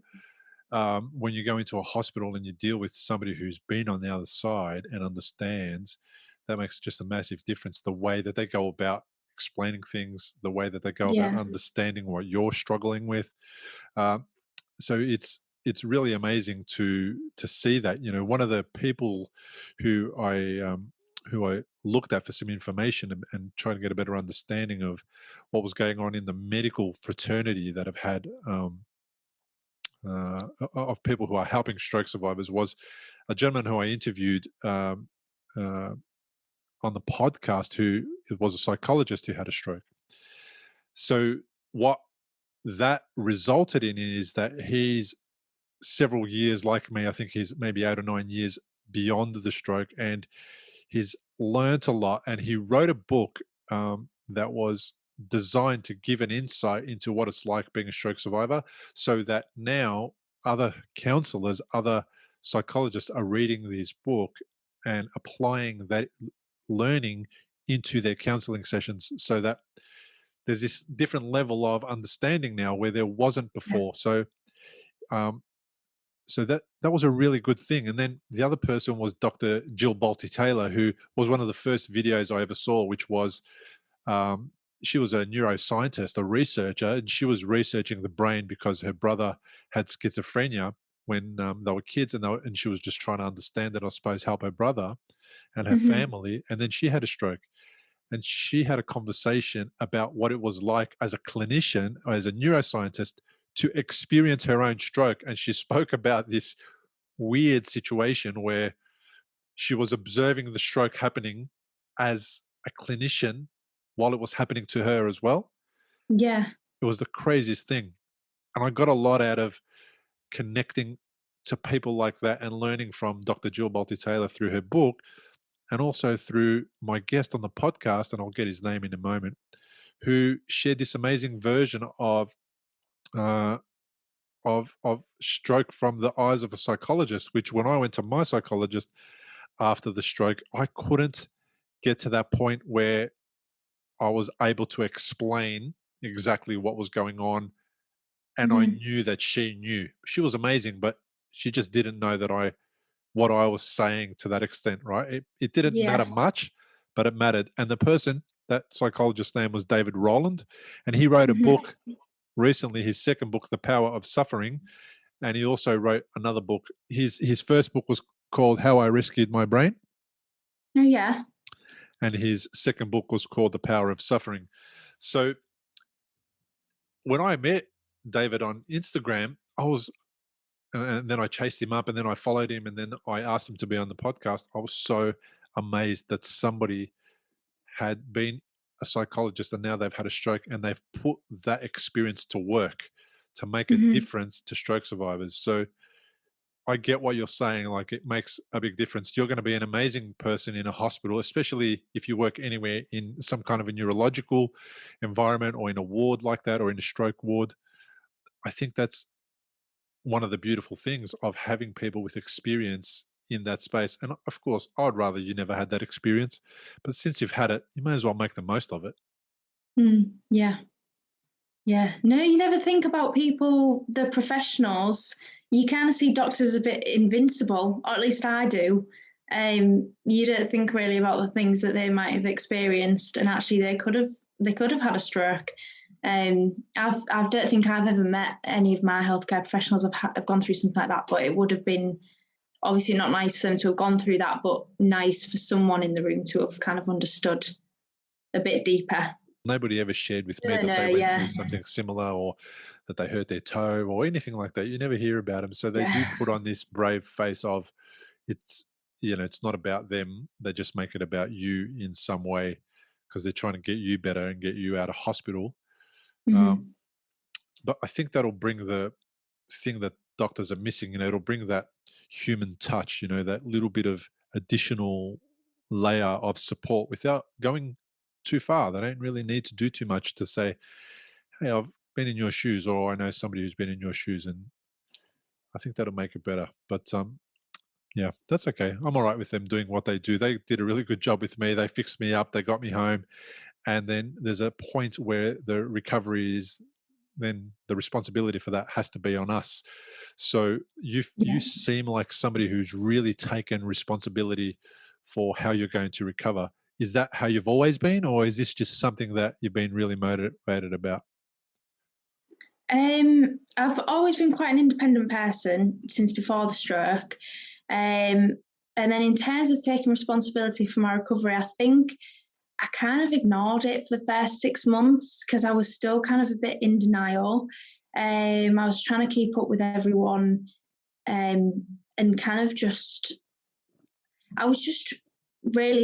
when you go into a hospital and you deal with somebody who's been on the other side and understands, that makes just a massive difference. The way that they go about explaining things, the way that they go about understanding what you're struggling with. So it's really amazing to see that. One of the people who I looked at for some information and trying to get a better understanding of what was going on in the medical fraternity that have had of people who are helping stroke survivors was a gentleman who I interviewed on the podcast, who was a psychologist who had a stroke. So what that resulted in is that he's several years, like me, I think he's maybe 8 or 9 years beyond the stroke, and he's learnt a lot, and he wrote a book that was designed to give an insight into what it's like being a stroke survivor, so that now other counselors, other psychologists are reading this book and applying that learning into their counseling sessions, so that there's this different level of understanding now where there wasn't before. So that was a really good thing. And then the other person was Dr. Jill Bolte-Taylor, who was one of the first videos I ever saw, which was she was a neuroscientist, a researcher, and she was researching the brain because her brother had schizophrenia when they were kids, and she was just trying to understand it, I suppose, help her brother and her family. And then she had a stroke. And she had a conversation about what it was like as a clinician, as a neuroscientist, to experience her own stroke. And she spoke about this weird situation where she was observing the stroke happening as a clinician while it was happening to her as well. Yeah. It was the craziest thing. And I got a lot out of connecting to people like that and learning from Dr. Jill Bolte-Taylor through her book, and also through my guest on the podcast, and I'll get his name in a moment, who shared this amazing version of stroke from the eyes of a psychologist, which when I went to my psychologist after the stroke, I couldn't get to that point where I was able to explain exactly what was going on, and I knew that she knew. She was amazing, but she just didn't know that what I was saying to that extent, right? It didn't matter much, but it mattered. And the person, that psychologist's name was David Rowland, and he wrote a book recently, his second book, The Power of Suffering, and he also wrote another book. His first book was called How I Rescued My Brain. Oh, yeah. And his second book was called The Power of Suffering. So when I met David on Instagram, and then I chased him up, and then I followed him, and then I asked him to be on the podcast. I was so amazed that somebody had been a psychologist and now they've had a stroke, and they've put that experience to work to make a difference to stroke survivors. So I get what you're saying. Like, it makes a big difference. You're going to be an amazing person in a hospital, especially if you work anywhere in some kind of a neurological environment, or in a ward like that, or in a stroke ward. I think that's one of the beautiful things of having people with experience in that space. And of course, I'd rather you never had that experience, but since you've had it, you may as well make the most of it. Yeah. Yeah. No, you never think about people, the professionals. You kind of see doctors a bit invincible, or at least I do. You don't think really about the things that they might have experienced, and actually they could have had a stroke. I don't think I've ever met any of my healthcare professionals have gone through something like that, but it would have been obviously not nice for them to have gone through that, but nice for someone in the room to have kind of understood a bit deeper. Nobody ever shared with me that they went through something similar, or that they hurt their toe or anything like that. You never hear about them. So they do put on this brave face of, it's, it's not about them. They just make it about you in some way, because they're trying to get you better and get you out of hospital. But I think that'll bring the thing that doctors are missing. It'll bring that human touch, that little bit of additional layer of support without going too far. They don't really need to do too much to say, hey, I've been in your shoes, or I know somebody who's been in your shoes, and I think that'll make it better. But yeah, that's okay. I'm all right with them doing what they do. They did a really good job with me. They fixed me up. They got me home. And then there's a point where the recovery is, then the responsibility for that has to be on us. So you seem like somebody who's really taken responsibility for how you're going to recover. Is that how you've always been, or is this just something that you've been really motivated about? I've always been quite an independent person since before the stroke. And then in terms of taking responsibility for my recovery, I think I kind of ignored it for the first 6 months because I was still kind of a bit in denial. I was trying to keep up with everyone, and kind of I was just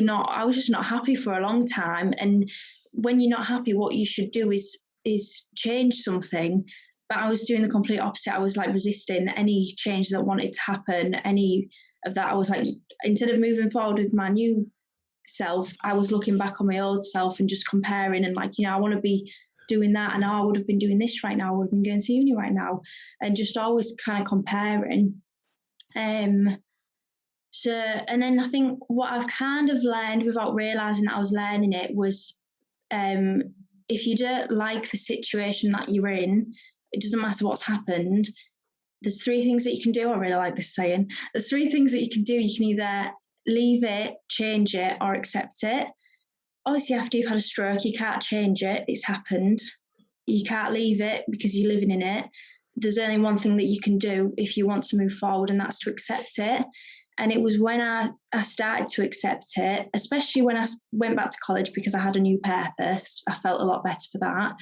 not happy for a long time. And when you're not happy, what you should do is change something. But I was doing the complete opposite. I was like resisting any change that wanted to happen, any of that. I was like, instead of moving forward with my new self, I was looking back on my old self and just comparing and like, I want to be doing that, and I would have been doing this right now, I would have been going to uni right now, and just always kind of comparing. So, and then I think what I've kind of learned without realizing that I was learning it was, if you don't like the situation that you're in, it doesn't matter what's happened. There's 3 things that you can do. I really like this saying. There's 3 things that you can do. You can either leave it, change it, or accept it. Obviously, after you've had a stroke, you can't change it. It's happened. You can't leave it because you're living in it. There's only one thing that you can do if you want to move forward, and that's to accept it. And it was when I started to accept it, especially when I went back to college because I had a new purpose. I felt a lot better for that.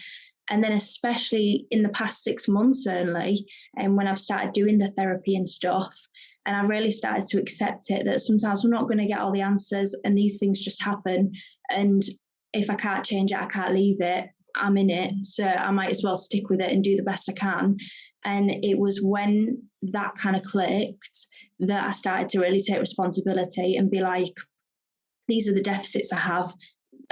And then especially in the past 6 months only, and when I've started doing the therapy and stuff, and I really started to accept it, that sometimes we're not going to get all the answers and these things just happen. And if I can't change it, I can't leave it. I'm in it. So I might as well stick with it and do the best I can. And it was when that kind of clicked that I started to really take responsibility and be like, these are the deficits I have.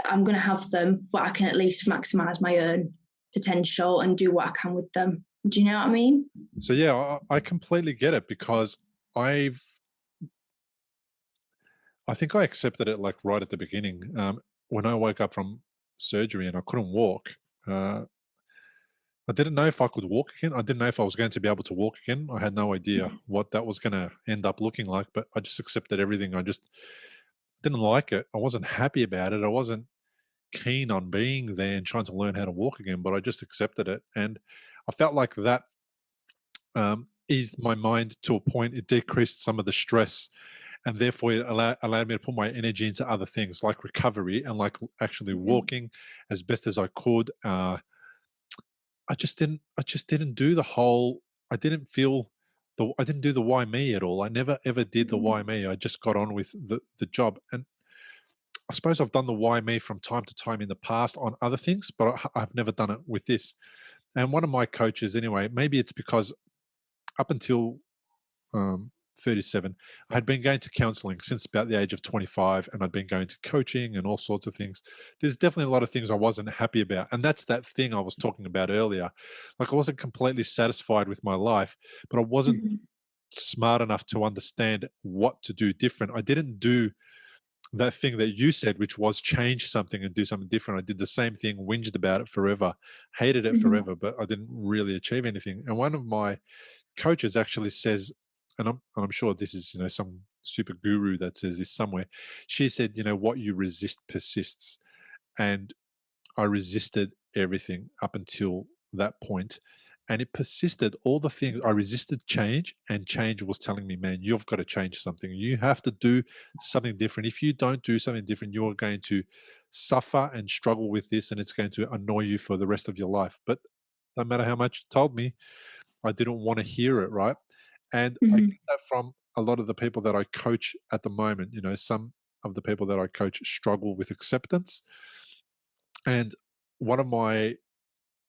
I'm going to have them, but I can at least maximize my own potential and do what I can with them. Do you know what I mean? So yeah, I completely get it, because I think I accepted it like right at the beginning. When I woke up from surgery and I couldn't walk, I didn't know if I could walk again. I didn't know if I was going to be able to walk again. I had no idea what that was going to end up looking like, but I just accepted everything. I just didn't like it. I wasn't happy about it. I wasn't keen on being there and trying to learn how to walk again, but I just accepted it. And I felt like that eased my mind to a point. It decreased some of the stress, and therefore it allowed me to put my energy into other things like recovery and like actually walking as best as I could. I just didn't do the whole, I didn't do the why me at all. I never ever did the why me. I just got on with the job. And I suppose I've done the why me from time to time in the past on other things, but I've never done it with this. And one of my coaches, anyway, maybe it's because up until 37, I had been going to counseling since about the age of 25, and I'd been going to coaching and all sorts of things. There's definitely a lot of things I wasn't happy about. And that's that thing I was talking about earlier. Like, I wasn't completely satisfied with my life, but I wasn't smart enough to understand what to do different. I didn't do that thing that you said, which was change something and do something different. I did the same thing, whinged about it forever, hated it forever, but I didn't really achieve anything. And one of my coaches actually says, and I'm sure this is some super guru that says this somewhere. She said, what you resist persists. And I resisted everything up until that point, and it persisted. All the things I resisted change, and change was telling me, man, you've got to change something. You have to do something different. If you don't do something different, you're going to suffer and struggle with this, and it's going to annoy you for the rest of your life. But no matter how much it told me, I didn't want to hear it, right? And I Hmm. get that from a lot of the people that I coach at the moment. Some of the people that I coach struggle with acceptance. And one of my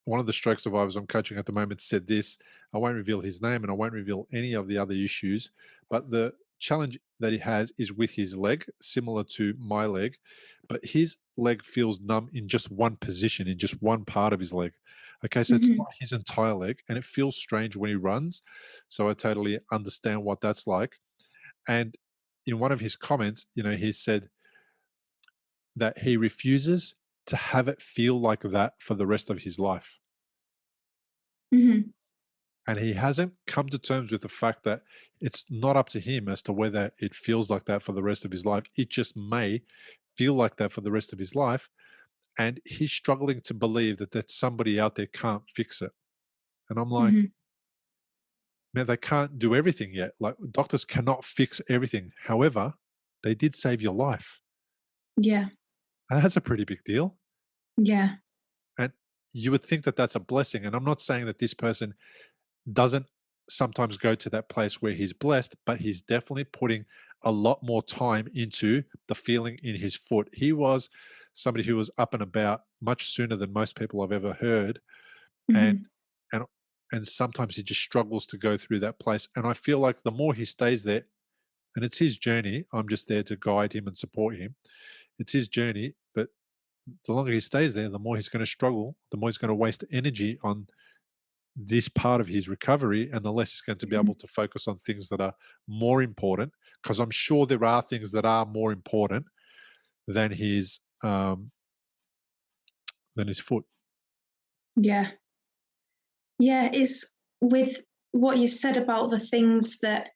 one of the stroke survivors I'm coaching at the moment said this. I won't reveal his name and I won't reveal any of the other issues, but the challenge that he has is with his leg, similar to my leg, but his leg feels numb in just one position, in just one part of his leg. Okay, so it's Hmm. not his entire leg, and it feels strange when he runs. So I totally understand what that's like. And in one of his comments, he said that he refuses to have it feel like that for the rest of his life. Hmm. And he hasn't come to terms with the fact that it's not up to him as to whether it feels like that for the rest of his life. It just may feel like that for the rest of his life. And he's struggling to believe that somebody out there can't fix it. And I'm like, Hmm. man, they can't do everything yet. Like, doctors cannot fix everything. However, they did save your life. Yeah. And that's a pretty big deal. Yeah. And you would think that that's a blessing. And I'm not saying that this person doesn't sometimes go to that place where he's blessed, but he's definitely putting a lot more time into the feeling in his foot. He was somebody who was up and about much sooner than most people I've ever heard, and Hmm. and and sometimes he just struggles to go through that place. And I feel like the more he stays there, and it's his journey, I'm just there to guide him and support him. It's his journey, but the longer he stays there, the more he's going to struggle, the more he's going to waste energy on this part of his recovery, and the less he's going to be able to focus on things that are more important, because I'm sure there are things that are more important than his foot. Yeah. Yeah. It's with what you've said about the things that,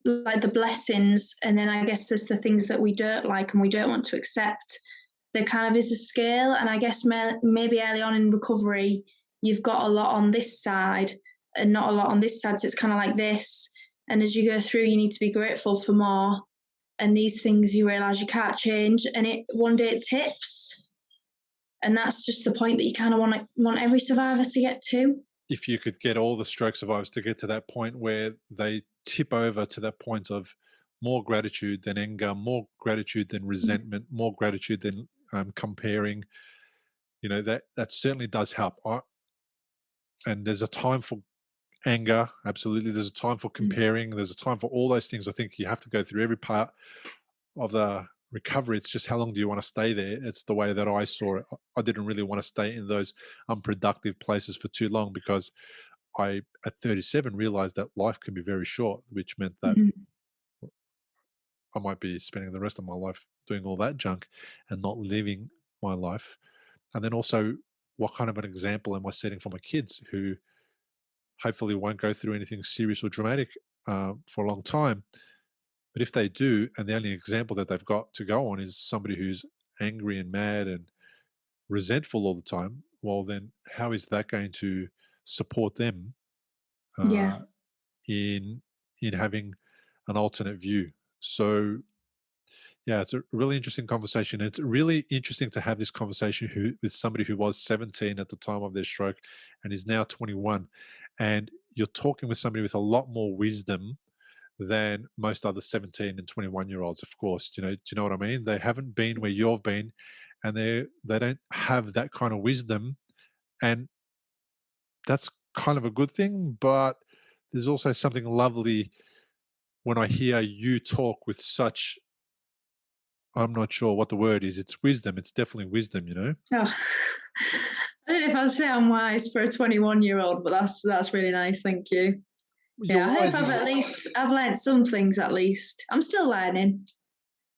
like the blessings, and then I guess there's the things that we don't like and we don't want to accept. There kind of is a scale, and I guess maybe early on in recovery, you've got a lot on this side and not a lot on this side. So it's kind of like this, and as you go through, you need to be grateful for more. And these things you realize you can't change, and it one day it tips, and that's just the point that you kind of want every survivor to get to. If you could get all the stroke survivors to get to that point where they tip over to that point of more gratitude than anger, more gratitude than resentment, more gratitude than comparing, that certainly does help. And there's a time for anger, absolutely. There's a time for comparing. There's a time for all those things. I think you have to go through every part of the recovery. It's just how long do you want to stay there? It's the way that I saw it. I didn't really want to stay in those unproductive places for too long, because I, at 37, realized that life can be very short, which meant that Mhm. I might be spending the rest of my life doing all that junk and not living my life. And then also, what kind of an example am I setting for my kids, who hopefully won't go through anything serious or dramatic for a long time? But if they do, and the only example that they've got to go on is somebody who's angry and mad and resentful all the time, well, then how is that going to support them Yeah. uh, in having an alternate view? So yeah, it's a really interesting conversation. It's really interesting to have this conversation with somebody who was 17 at the time of their stroke and is now 21, and you're talking with somebody with a lot more wisdom than most other 17 and 21-year-olds, of course. Do you know what I mean? They haven't been where you've been, and they don't have that kind of wisdom, and that's kind of a good thing. But there's also something lovely when I hear you talk with such, I'm not sure what the word is. It's wisdom. It's definitely wisdom. Oh. I don't know if I'd say I'm wise for a 21-year-old, but that's really nice. Thank you. Your Yeah, I hope wise is, I've learned some things at least. I'm still learning.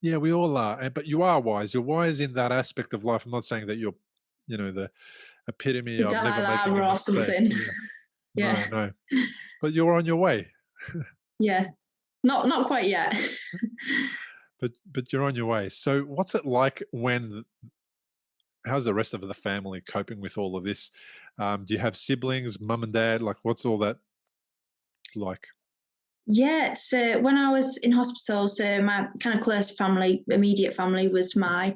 yeah, we all are, but you are wise. You're wise in that aspect of life. I'm not saying that you're, the epitome The of never Dalai making a Lama or mistake. something. Yeah. Yeah. No, no. But you're on your way. Yeah. Not quite yet. But you're on your way. So what's it like how's the rest of the family coping with all of this? Do you have siblings, mum and dad? Like, what's all that like? Yeah, so when I was in hospital, so my kind of close family, immediate family, was my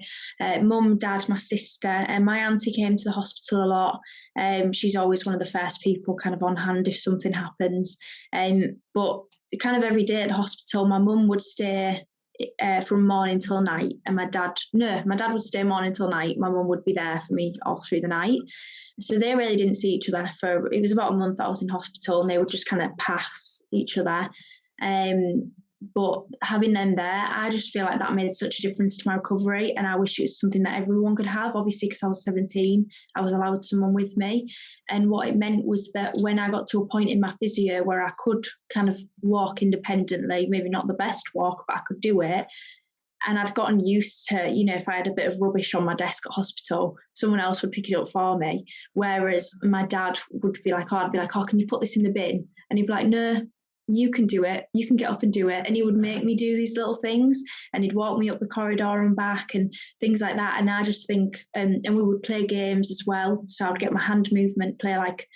mum, dad, my sister, and my auntie came to the hospital a lot. She's always one of the first people kind of on hand if something happens. But kind of every day at the hospital, my mum would stay from morning till night, and my dad would stay morning till night. My mum would be there for me all through the night. So they really didn't see each other for, it was about a month I was in hospital, and they would just kind of pass each other. But having them there, I just feel like that made such a difference to my recovery, and I wish it was something that everyone could have. Obviously, because I was 17, I was allowed someone with me, and what it meant was that when I got to a point in my physio where I could kind of walk independently, maybe not the best walk, but I could do it, and I'd gotten used to, if I had a bit of rubbish on my desk at hospital, someone else would pick it up for me. Whereas my dad would be like, I'd be like, can you put this in the bin? And he'd be like, no, you can do it. You can get up and do it. And he would make me do these little things, and he'd walk me up the corridor and back and things like that. And I just think, and we would play games as well. So I'd get my hand movement, play like,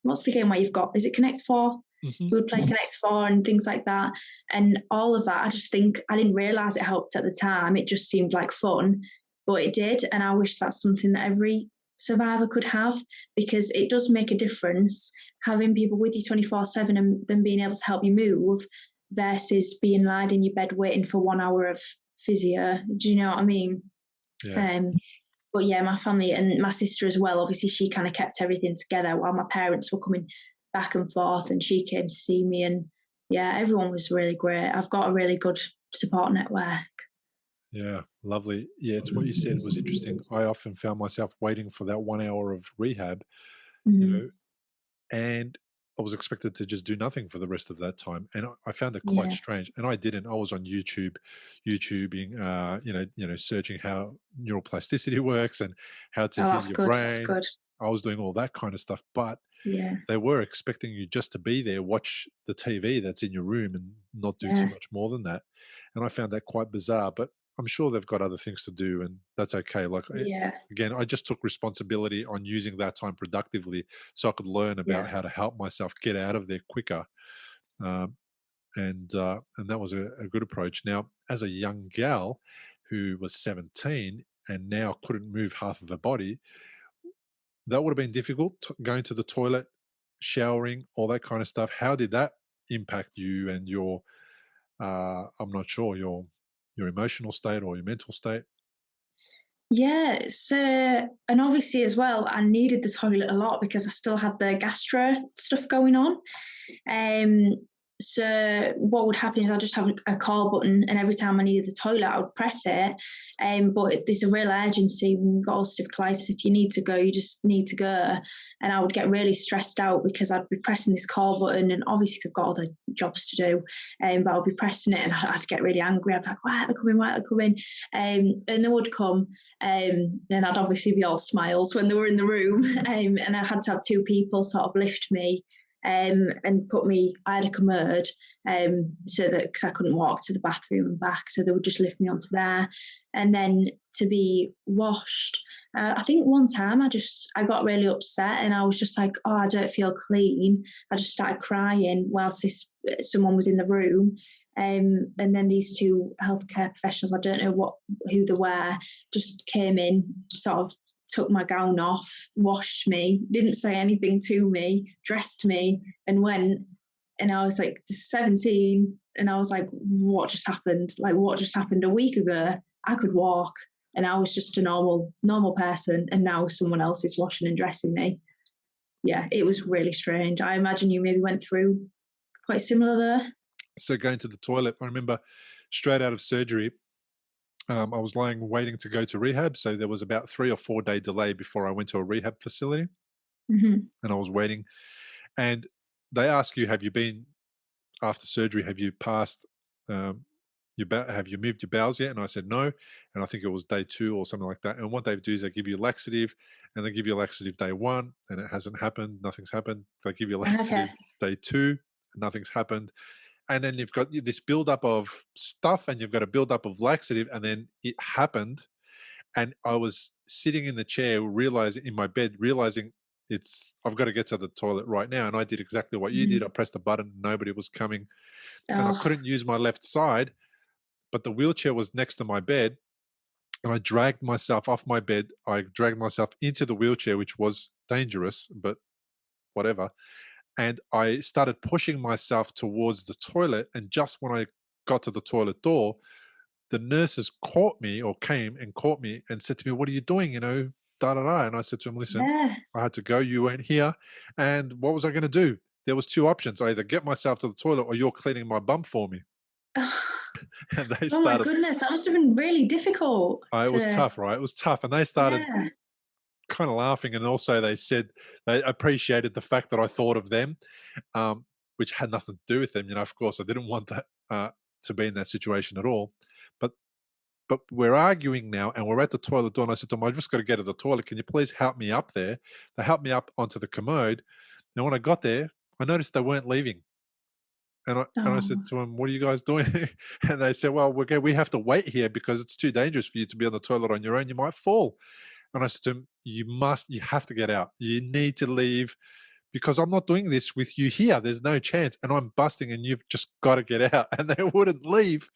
what's the game where you've got, is it Connect Four? Mm-hmm. We would play Connect Four and things like that. And all of that, I just think, I didn't realise it helped at the time. It just seemed like fun, but it did. And I wish that's something that every survivor could have, because it does make a difference having people with you 24/7 and them being able to help you move versus being lying in your bed waiting for 1 hour of physio. Do you know what I mean? Yeah. But yeah, my family and my sister as well, obviously she kind of kept everything together while my parents were coming back and forth, and she came to see me, and yeah, everyone was really great. I've got a really good support network. Yeah, lovely. Yeah, it's what you said was interesting. I often found myself waiting for that 1 hour of rehab, Mm. and I was expected to just do nothing for the rest of that time, and I found it quite Yeah. strange. And I didn't. I was on YouTubing, searching how neuroplasticity works and how to Oh, heal that's your good. That's brain. good. I was doing all that kind of stuff, but Yeah. they were expecting you just to be there, watch the TV that's in your room, and not do too Yeah. much more than that. And I found that quite bizarre, but I'm sure they've got other things to do, and that's okay. Like, Yeah. again, I just took responsibility on using that time productively so I could learn about Yeah. how to help myself get out of there quicker. Um, and that was a good approach. Now, as a young gal who was 17 and now couldn't move half of her body, that would have been difficult, going to the toilet, showering, all that kind of stuff. How did that impact you and your, I'm not sure, your emotional state or your mental state? Yeah, so, and obviously as well, I needed the toilet a lot because I still had the gastro stuff going on. Um, so what would happen is I just have a call button, and every time I needed the toilet, I would press it. But there's a real urgency when you've got ulcerative colitis. If you need to go, you just need to go. And I would get really stressed out because I'd be pressing this call button, and obviously they've got other jobs to do. But I'd be pressing it, and I'd get really angry. I'd be like, "Why are they coming? Why are they coming?" And they would come. And I'd obviously be all smiles when they were in the room. And I had to have two people sort of lift me and put me, I had a commode, so that, because I couldn't walk to the bathroom and back, so they would just lift me onto there. And then to be washed, I think one time I got really upset, and I was just like, oh, I don't feel clean. I just started crying whilst someone was in the room. And then these two healthcare professionals, I don't know who they were, just came in, sort of took my gown off, washed me, didn't say anything to me, dressed me, and went. And I was like 17, and I was like, what just happened? Like, what just happened? A week ago, I could walk, and I was just a normal person, and now someone else is washing and dressing me. Yeah, it was really strange. I imagine you maybe went through quite similar there. So going to the toilet, I remember straight out of surgery, I was lying waiting to go to rehab. So there was about 3 or 4 day delay before I went to a rehab facility, Mm-hmm. and I was waiting. And they ask you, have you been after surgery? Have you passed? Have you moved your bowels yet? And I said no. And I think it was day 2 or something like that. And what they do is they give you a laxative, and they give you a laxative day 1, and it hasn't happened. Nothing's happened. They give you a Okay. laxative day 2, and nothing's happened. and then you've got this buildup of stuff, and you've got a buildup of laxative, and then it happened, and I was sitting in the chair, realizing in my bed, realizing I've got to get to the toilet right now, and I did exactly what you did. I pressed the button, nobody was coming, and I Oh, couldn't use my left side, but the wheelchair was next to my bed, and I dragged myself off my bed. I dragged myself into the wheelchair, which was dangerous, but whatever. And I started pushing myself towards the toilet. And just when I got to the toilet door, the nurses caught me, or came and caught me and said to me, "What are you doing? Da da da." And I said to him, "Listen, yeah. I had to go. You weren't here. And what was I going to do? There was two options. I either get myself to the toilet, or you're cleaning my bum for me." And they Oh my started. goodness, that must have been really difficult It was to, tough, right? It was tough. And they started yeah. kind of laughing, and also they said they appreciated the fact that I thought of them, which had nothing to do with them. Of course, I didn't want that to be in that situation at all. But we're arguing now, and we're at the toilet door, and I said to them, "I just got to get to the toilet. Can you please help me up there?" They helped me up onto the commode, and when I got there, I noticed they weren't leaving. And I said Oh, to them, "What are you guys doing?" And they said, "Well, we have to wait here because it's too dangerous for you to be on the toilet on your own. You might fall." And I said to him, you have to get out. You need to leave because I'm not doing this with you here. There's no chance. And I'm busting, and you've just got to get out." And they wouldn't leave.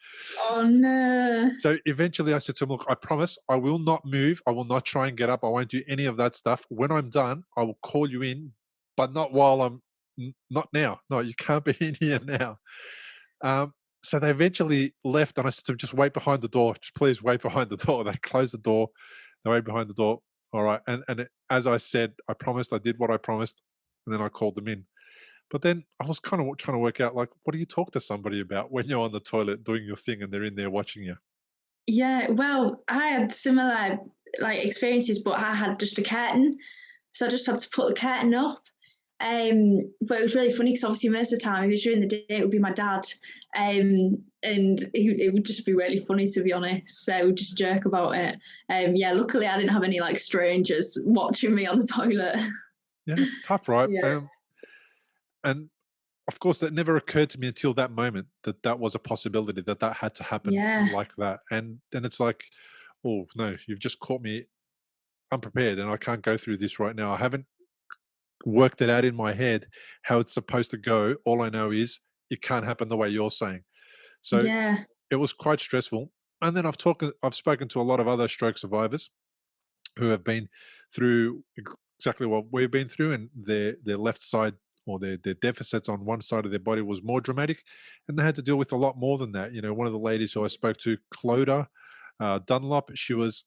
oh no. So eventually I said to him, "Look, I promise I will not move. I will not try and get up. I won't do any of that stuff. When I'm done, I will call you in, but not while not now. No, you can't be in here now." Um, so they eventually left, and I said to them, "Just wait behind the door. Just please wait behind the door." They closed the door. They wait behind the door. All right. As I said, I promised, I did what I promised, and then I called them in. But then I was kind of trying to work out, like, what do you talk to somebody about when you're on the toilet doing your thing and they're in there watching you? Yeah, well, I had similar like experiences, but I had just a curtain, so I just had to put the curtain up. But it was really funny because obviously most of the time, if it was during the day, it would be my dad, and it would just be really funny, to be honest. So we'd just joke about it. Yeah, luckily I didn't have any like strangers watching me on the toilet. Yeah, it's tough, right? Yeah, And of course, that never occurred to me until that moment, that that was a possibility, that that had to happen yeah, like that. And then it's like, oh no, you've just caught me unprepared, and I can't go through this right now. I haven't worked it out in my head how it's supposed to go. All I know is it can't happen the way you're saying. So yeah, it was quite stressful. And then I've spoken to a lot of other stroke survivors who have been through exactly what we've been through, and their left side, or their deficits on one side of their body, was more dramatic, and they had to deal with a lot more than that. One of the ladies who I spoke to, Clodagh Dunlop, she was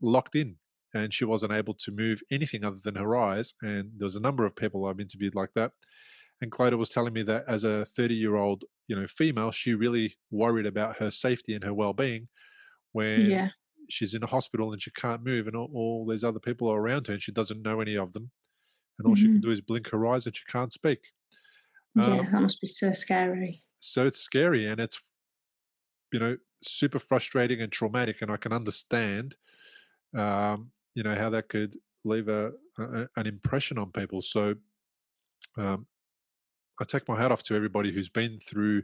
locked in, and she wasn't able to move anything other than her eyes. And there's a number of people I've interviewed like that. And Clodagh was telling me that as a 30-year-old, female, she really worried about her safety and her well-being when yeah. she's in a hospital and she can't move, and all these other people are around her, and she doesn't know any of them, and all she can Hmm. do is blink her eyes, and she can't speak. Yeah, Um, that must be so scary. so it's scary, and it's super frustrating and traumatic, and I can understand how that could leave an impression on people. So um, I take my hat off to everybody who's been through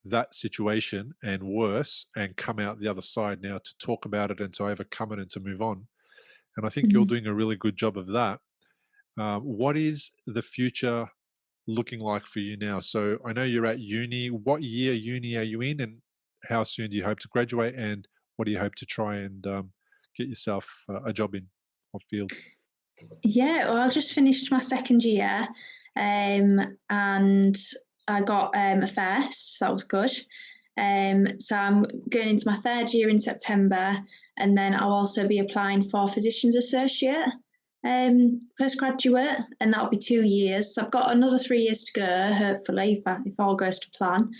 that situation and worse, and come out the other side now to talk about it and to overcome it and to move on. And I think you're Mhm. doing a really good job of that. What is the future looking like for you now? So I know you're at uni. What year uni are you in, and how soon do you hope to graduate? And what do you hope to try and get yourself a job in or field? Yeah, well, I just finished my second year, and I got a first, so that was good. So I'm going into my third year in September, and then I'll also be applying for physician's associate postgraduate, and that'll be 2 years. So I've got another 3 years to go, hopefully, if all goes to plan.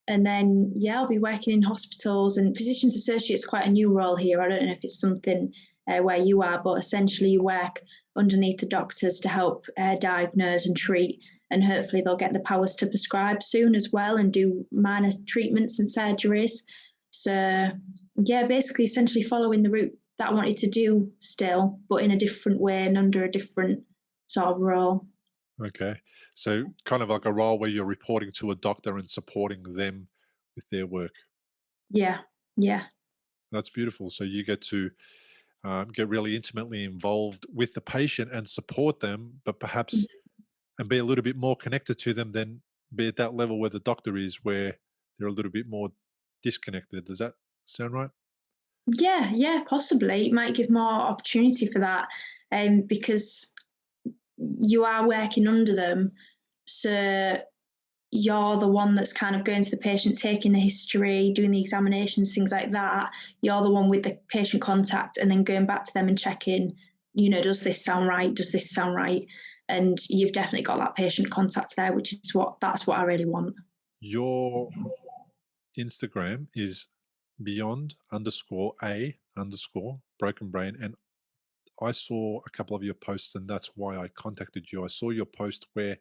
And then, yeah, I'll be working in hospitals, and physician's associate is quite a new role here. I don't know if it's something where you are, but essentially you work underneath the doctors to help diagnose and treat, and hopefully they'll get the powers to prescribe soon as well and do minor treatments and surgeries. So, yeah, basically, essentially following the route that I wanted to do still, but in a different way and under a different sort of role. Okay. So kind of like a role where you're reporting to a doctor and supporting them with their work. Yeah, yeah. That's beautiful. So you get to get really intimately involved with the patient and support them, but perhaps and be a little bit more connected to them than be at that level where the doctor is, where they're a little bit more disconnected. Does that sound right? Yeah, yeah, possibly. It might give more opportunity for that, because you are working under them. So you're the one that's kind of going to the patient, taking the history, doing the examinations, things like that. You're the one with the patient contact and then going back to them and checking, does this sound right? Does this sound right? And you've definitely got that patient contact there, which is that's what I really want. Your Instagram is beyond underscore a underscore broken brain. And I saw a couple of your posts, and that's why I contacted you. I saw your post where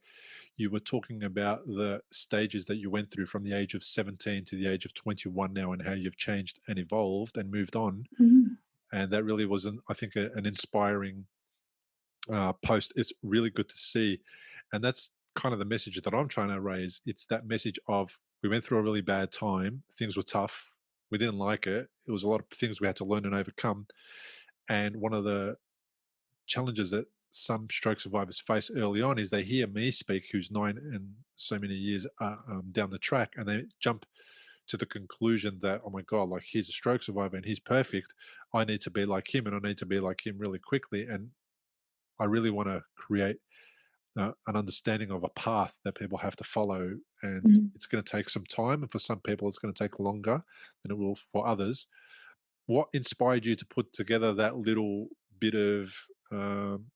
you were talking about the stages that you went through from the age of 17 to the age of 21 now, and how you've changed and evolved and moved on. Mhm. And that really was, I think, an inspiring post. It's really good to see. And that's kind of the message that I'm trying to raise. It's that message of we went through a really bad time, things were tough, we didn't like it. It was a lot of things we had to learn and overcome. And one of the challenges that some stroke survivors face early on is they hear me speak, who's 9 and so many years down the track, and they jump to the conclusion that, oh my God, like he's a stroke survivor and he's perfect. I need to be like him and I need to be like him really quickly. And I really want to create an understanding of a path that people have to follow. And Mhm. it's going to take some time. And for some people, it's going to take longer than it will for others. What inspired you to put together bit of um,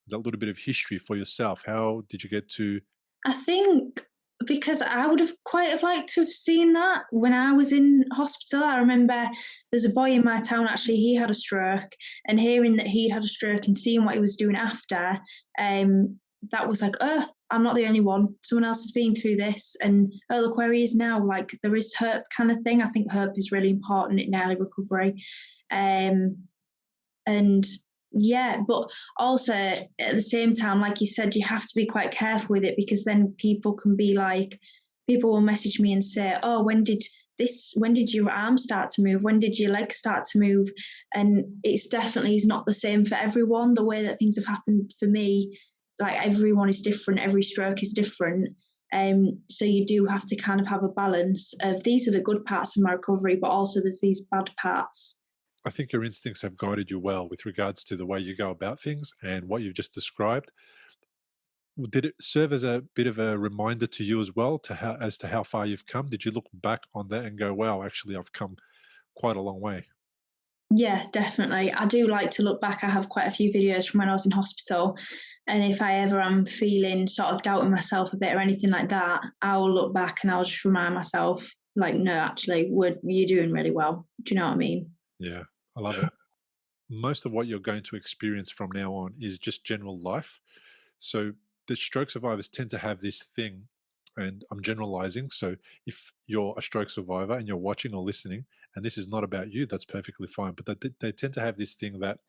that little bit of history for yourself? How did you get to? I think because I would have quite have liked to have seen that when I was in hospital. I remember there's a boy in my town, actually, he had a stroke, and hearing that he'd had a stroke and seeing what he was doing after, that was like, oh, I'm not the only one. Someone else has been through this, and oh, look where he is now. Like there is hope, kind of thing. I think hope is really important in early recovery. Um, and yeah, but also at the same time, like you said, you have to be quite careful with it, because then people will message me and say, oh, when did your arm start to move, when did your leg start to move? And it's definitely is not the same for everyone. The way that things have happened for me, like everyone is different, every stroke is different. So you do have to kind of have a balance of, these are the good parts of my recovery, but also there's these bad parts. I think your instincts have guided you well with regards to the way you go about things and what you've just described. Did it serve as a bit of a reminder to you as well as to how far you've come? Did you look back on that and go, "Wow, actually, I've come quite a long way"? Yeah, definitely. I do like to look back. I have quite a few videos from when I was in hospital. And if I ever am feeling sort of doubting myself a bit or anything like that, I'll look back and I'll just remind myself, like, no, actually, you're doing really well. Do you know what I mean? Yeah, I love it. Most of what you're going to experience from now on is just general life. So the stroke survivors tend to have this thing, and I'm generalizing. So if you're a stroke survivor and you're watching or listening, and this is not about you, that's perfectly fine. But they tend to have this thing that,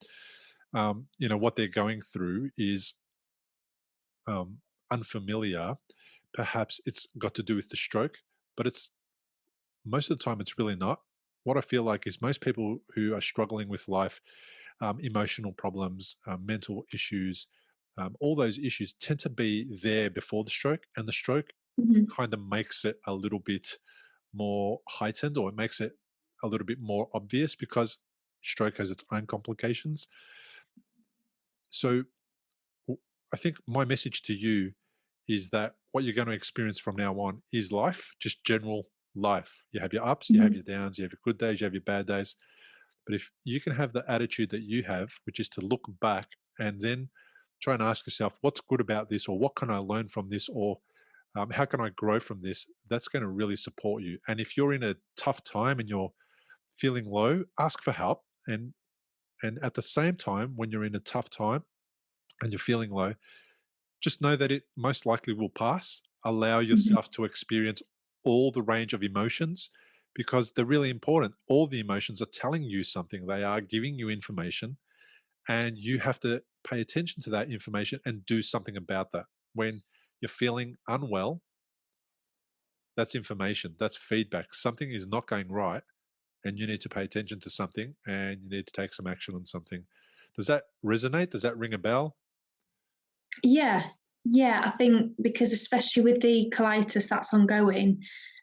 what they're going through is um, unfamiliar. Perhaps it's got to do with the stroke, but it's most of the time it's really not. What I feel like is most people who are struggling with life, emotional problems, mental issues, all those issues tend to be there before the stroke, and the stroke Mhm. kind of makes it a little bit more heightened, or it makes it a little bit more obvious because stroke has its own complications. So I think my message to you is that what you're going to experience from now on is life, just general life. You have your ups, you have Mhm. your downs, you have your good days, you have your bad days. But if you can have the attitude that you have, which is to look back and then try and ask yourself, what's good about this, or what can I learn from this, or how can I grow from this? That's going to really support you. And if you're in a tough time and you're feeling low, ask for help. And at the same time, when you're in a tough time and you're feeling low, just know that it most likely will pass. Allow Mhm. yourself to experience all the range of emotions because they're really important. All the emotions are telling you something, they are giving you information, and you have to pay attention to that information and do something about that. when you're feeling unwell, that's information, that's feedback. Something is not going right, and you need to pay attention to something, and you need to take some action on something. Does that resonate? Does that ring a bell? Yeah, yeah, I think because especially with the colitis that's ongoing,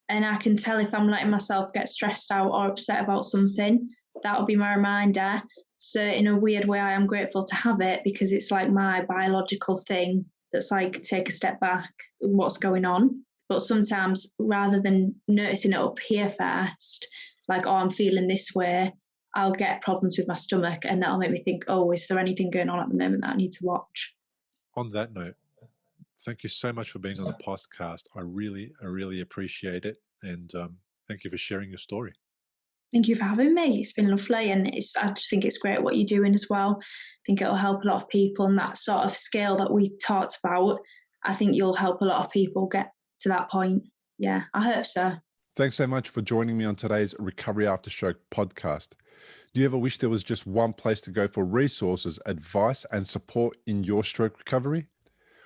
and I can tell if I'm letting myself get stressed out or upset about something, that'll be my reminder. So in a weird way, I am grateful to have it because it's like my biological thing that's like, take a step back, what's going on? But sometimes rather than noticing it up here first, like, oh, I'm feeling this way, I'll get problems with my stomach and that'll make me think, oh, is there anything going on at the moment that I need to watch? On that note, thank you so much for being on the podcast. I really appreciate it. And thank you for sharing your story. Thank you for having me. It's been lovely, and I just think it's great what you're doing as well. I think it'll help a lot of people, and that sort of scale that we talked about, I think you'll help a lot of people get to that point. Yeah, I hope so. Thanks so much for joining me on today's Recovery After Stroke podcast. Do you ever wish there was just one place to go for resources, advice, and support in your stroke recovery?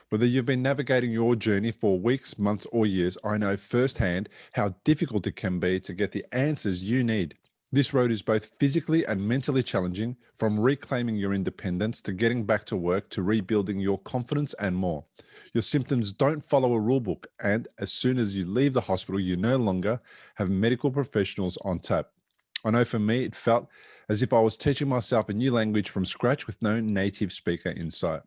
Whether you've been navigating your journey for weeks, months, or years, I know firsthand how difficult it can be to get the answers you need. This road is both physically and mentally challenging, from reclaiming your independence to getting back to work to rebuilding your confidence and more. Your symptoms don't follow a rule book, and as soon as you leave the hospital, you no longer have medical professionals on tap. I know for me, it felt as if I was teaching myself a new language from scratch with no native speaker in sight.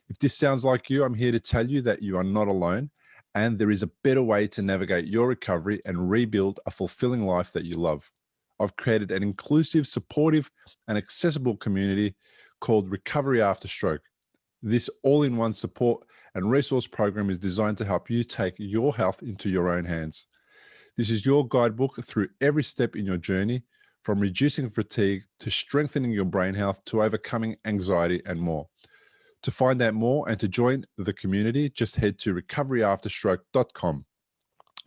If this sounds like you, I'm here to tell you that you are not alone, and there is a better way to navigate your recovery and rebuild a fulfilling life that you love. I've created an inclusive, supportive, and accessible community called Recovery After Stroke. This all-in-one support and resource program is designed to help you take your health into your own hands. This is your guidebook through every step in your journey, from reducing fatigue to strengthening your brain health to overcoming anxiety and more. To find out more and to join the community, just head to recoveryafterstroke.com.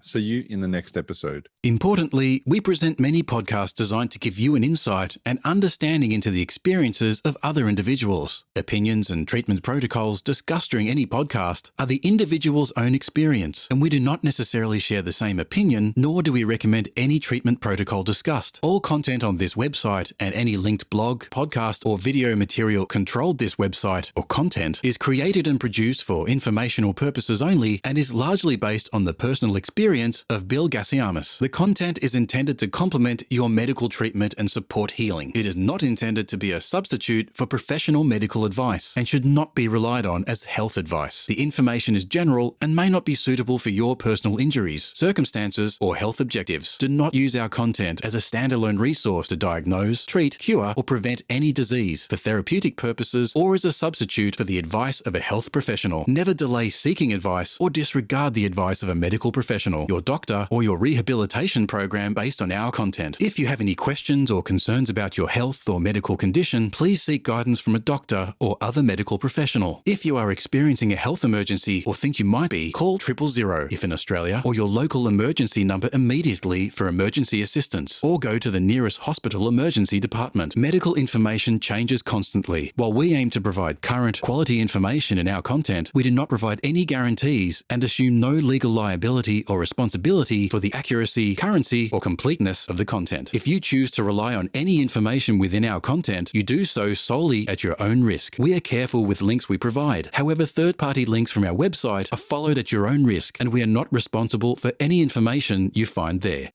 See you in the next episode. Importantly, we present many podcasts designed to give you an insight and understanding into the experiences of other individuals. Opinions and treatment protocols discussed during any podcast are the individual's own experience, and we do not necessarily share the same opinion, nor do we recommend any treatment protocol discussed. All content on this website and any linked blog, podcast, or video material controlled this website or content is created and produced for informational purposes only and is largely based on the personal experience of Bill Gassiamas. The content is intended to complement your medical treatment and support healing. It is not intended to be a substitute for professional medical advice and should not be relied on as health advice. The information is general and may not be suitable for your personal injuries, circumstances, or health objectives. Do not use our content as a standalone resource to diagnose, treat, cure, or prevent any disease for therapeutic purposes or as a substitute for the advice of a health professional. Never delay seeking advice or disregard the advice of a medical professional, your doctor, or your rehabilitation program based on our content. If you have any questions or concerns about your health or medical condition, please seek guidance from a doctor or other medical professional. If you are experiencing a health emergency or think you might be, call 000 if in Australia, or your local emergency number immediately for emergency assistance, or go to the nearest hospital emergency department. Medical information changes constantly. While we aim to provide current, quality information in our content, we do not provide any guarantees and assume no legal liability or responsibility for the accuracy, currency, or completeness of the content. If you choose to rely on any information within our content, you do so solely at your own risk. We are careful with links we provide. However, third-party links from our website are followed at your own risk, and we are not responsible for any information you find there.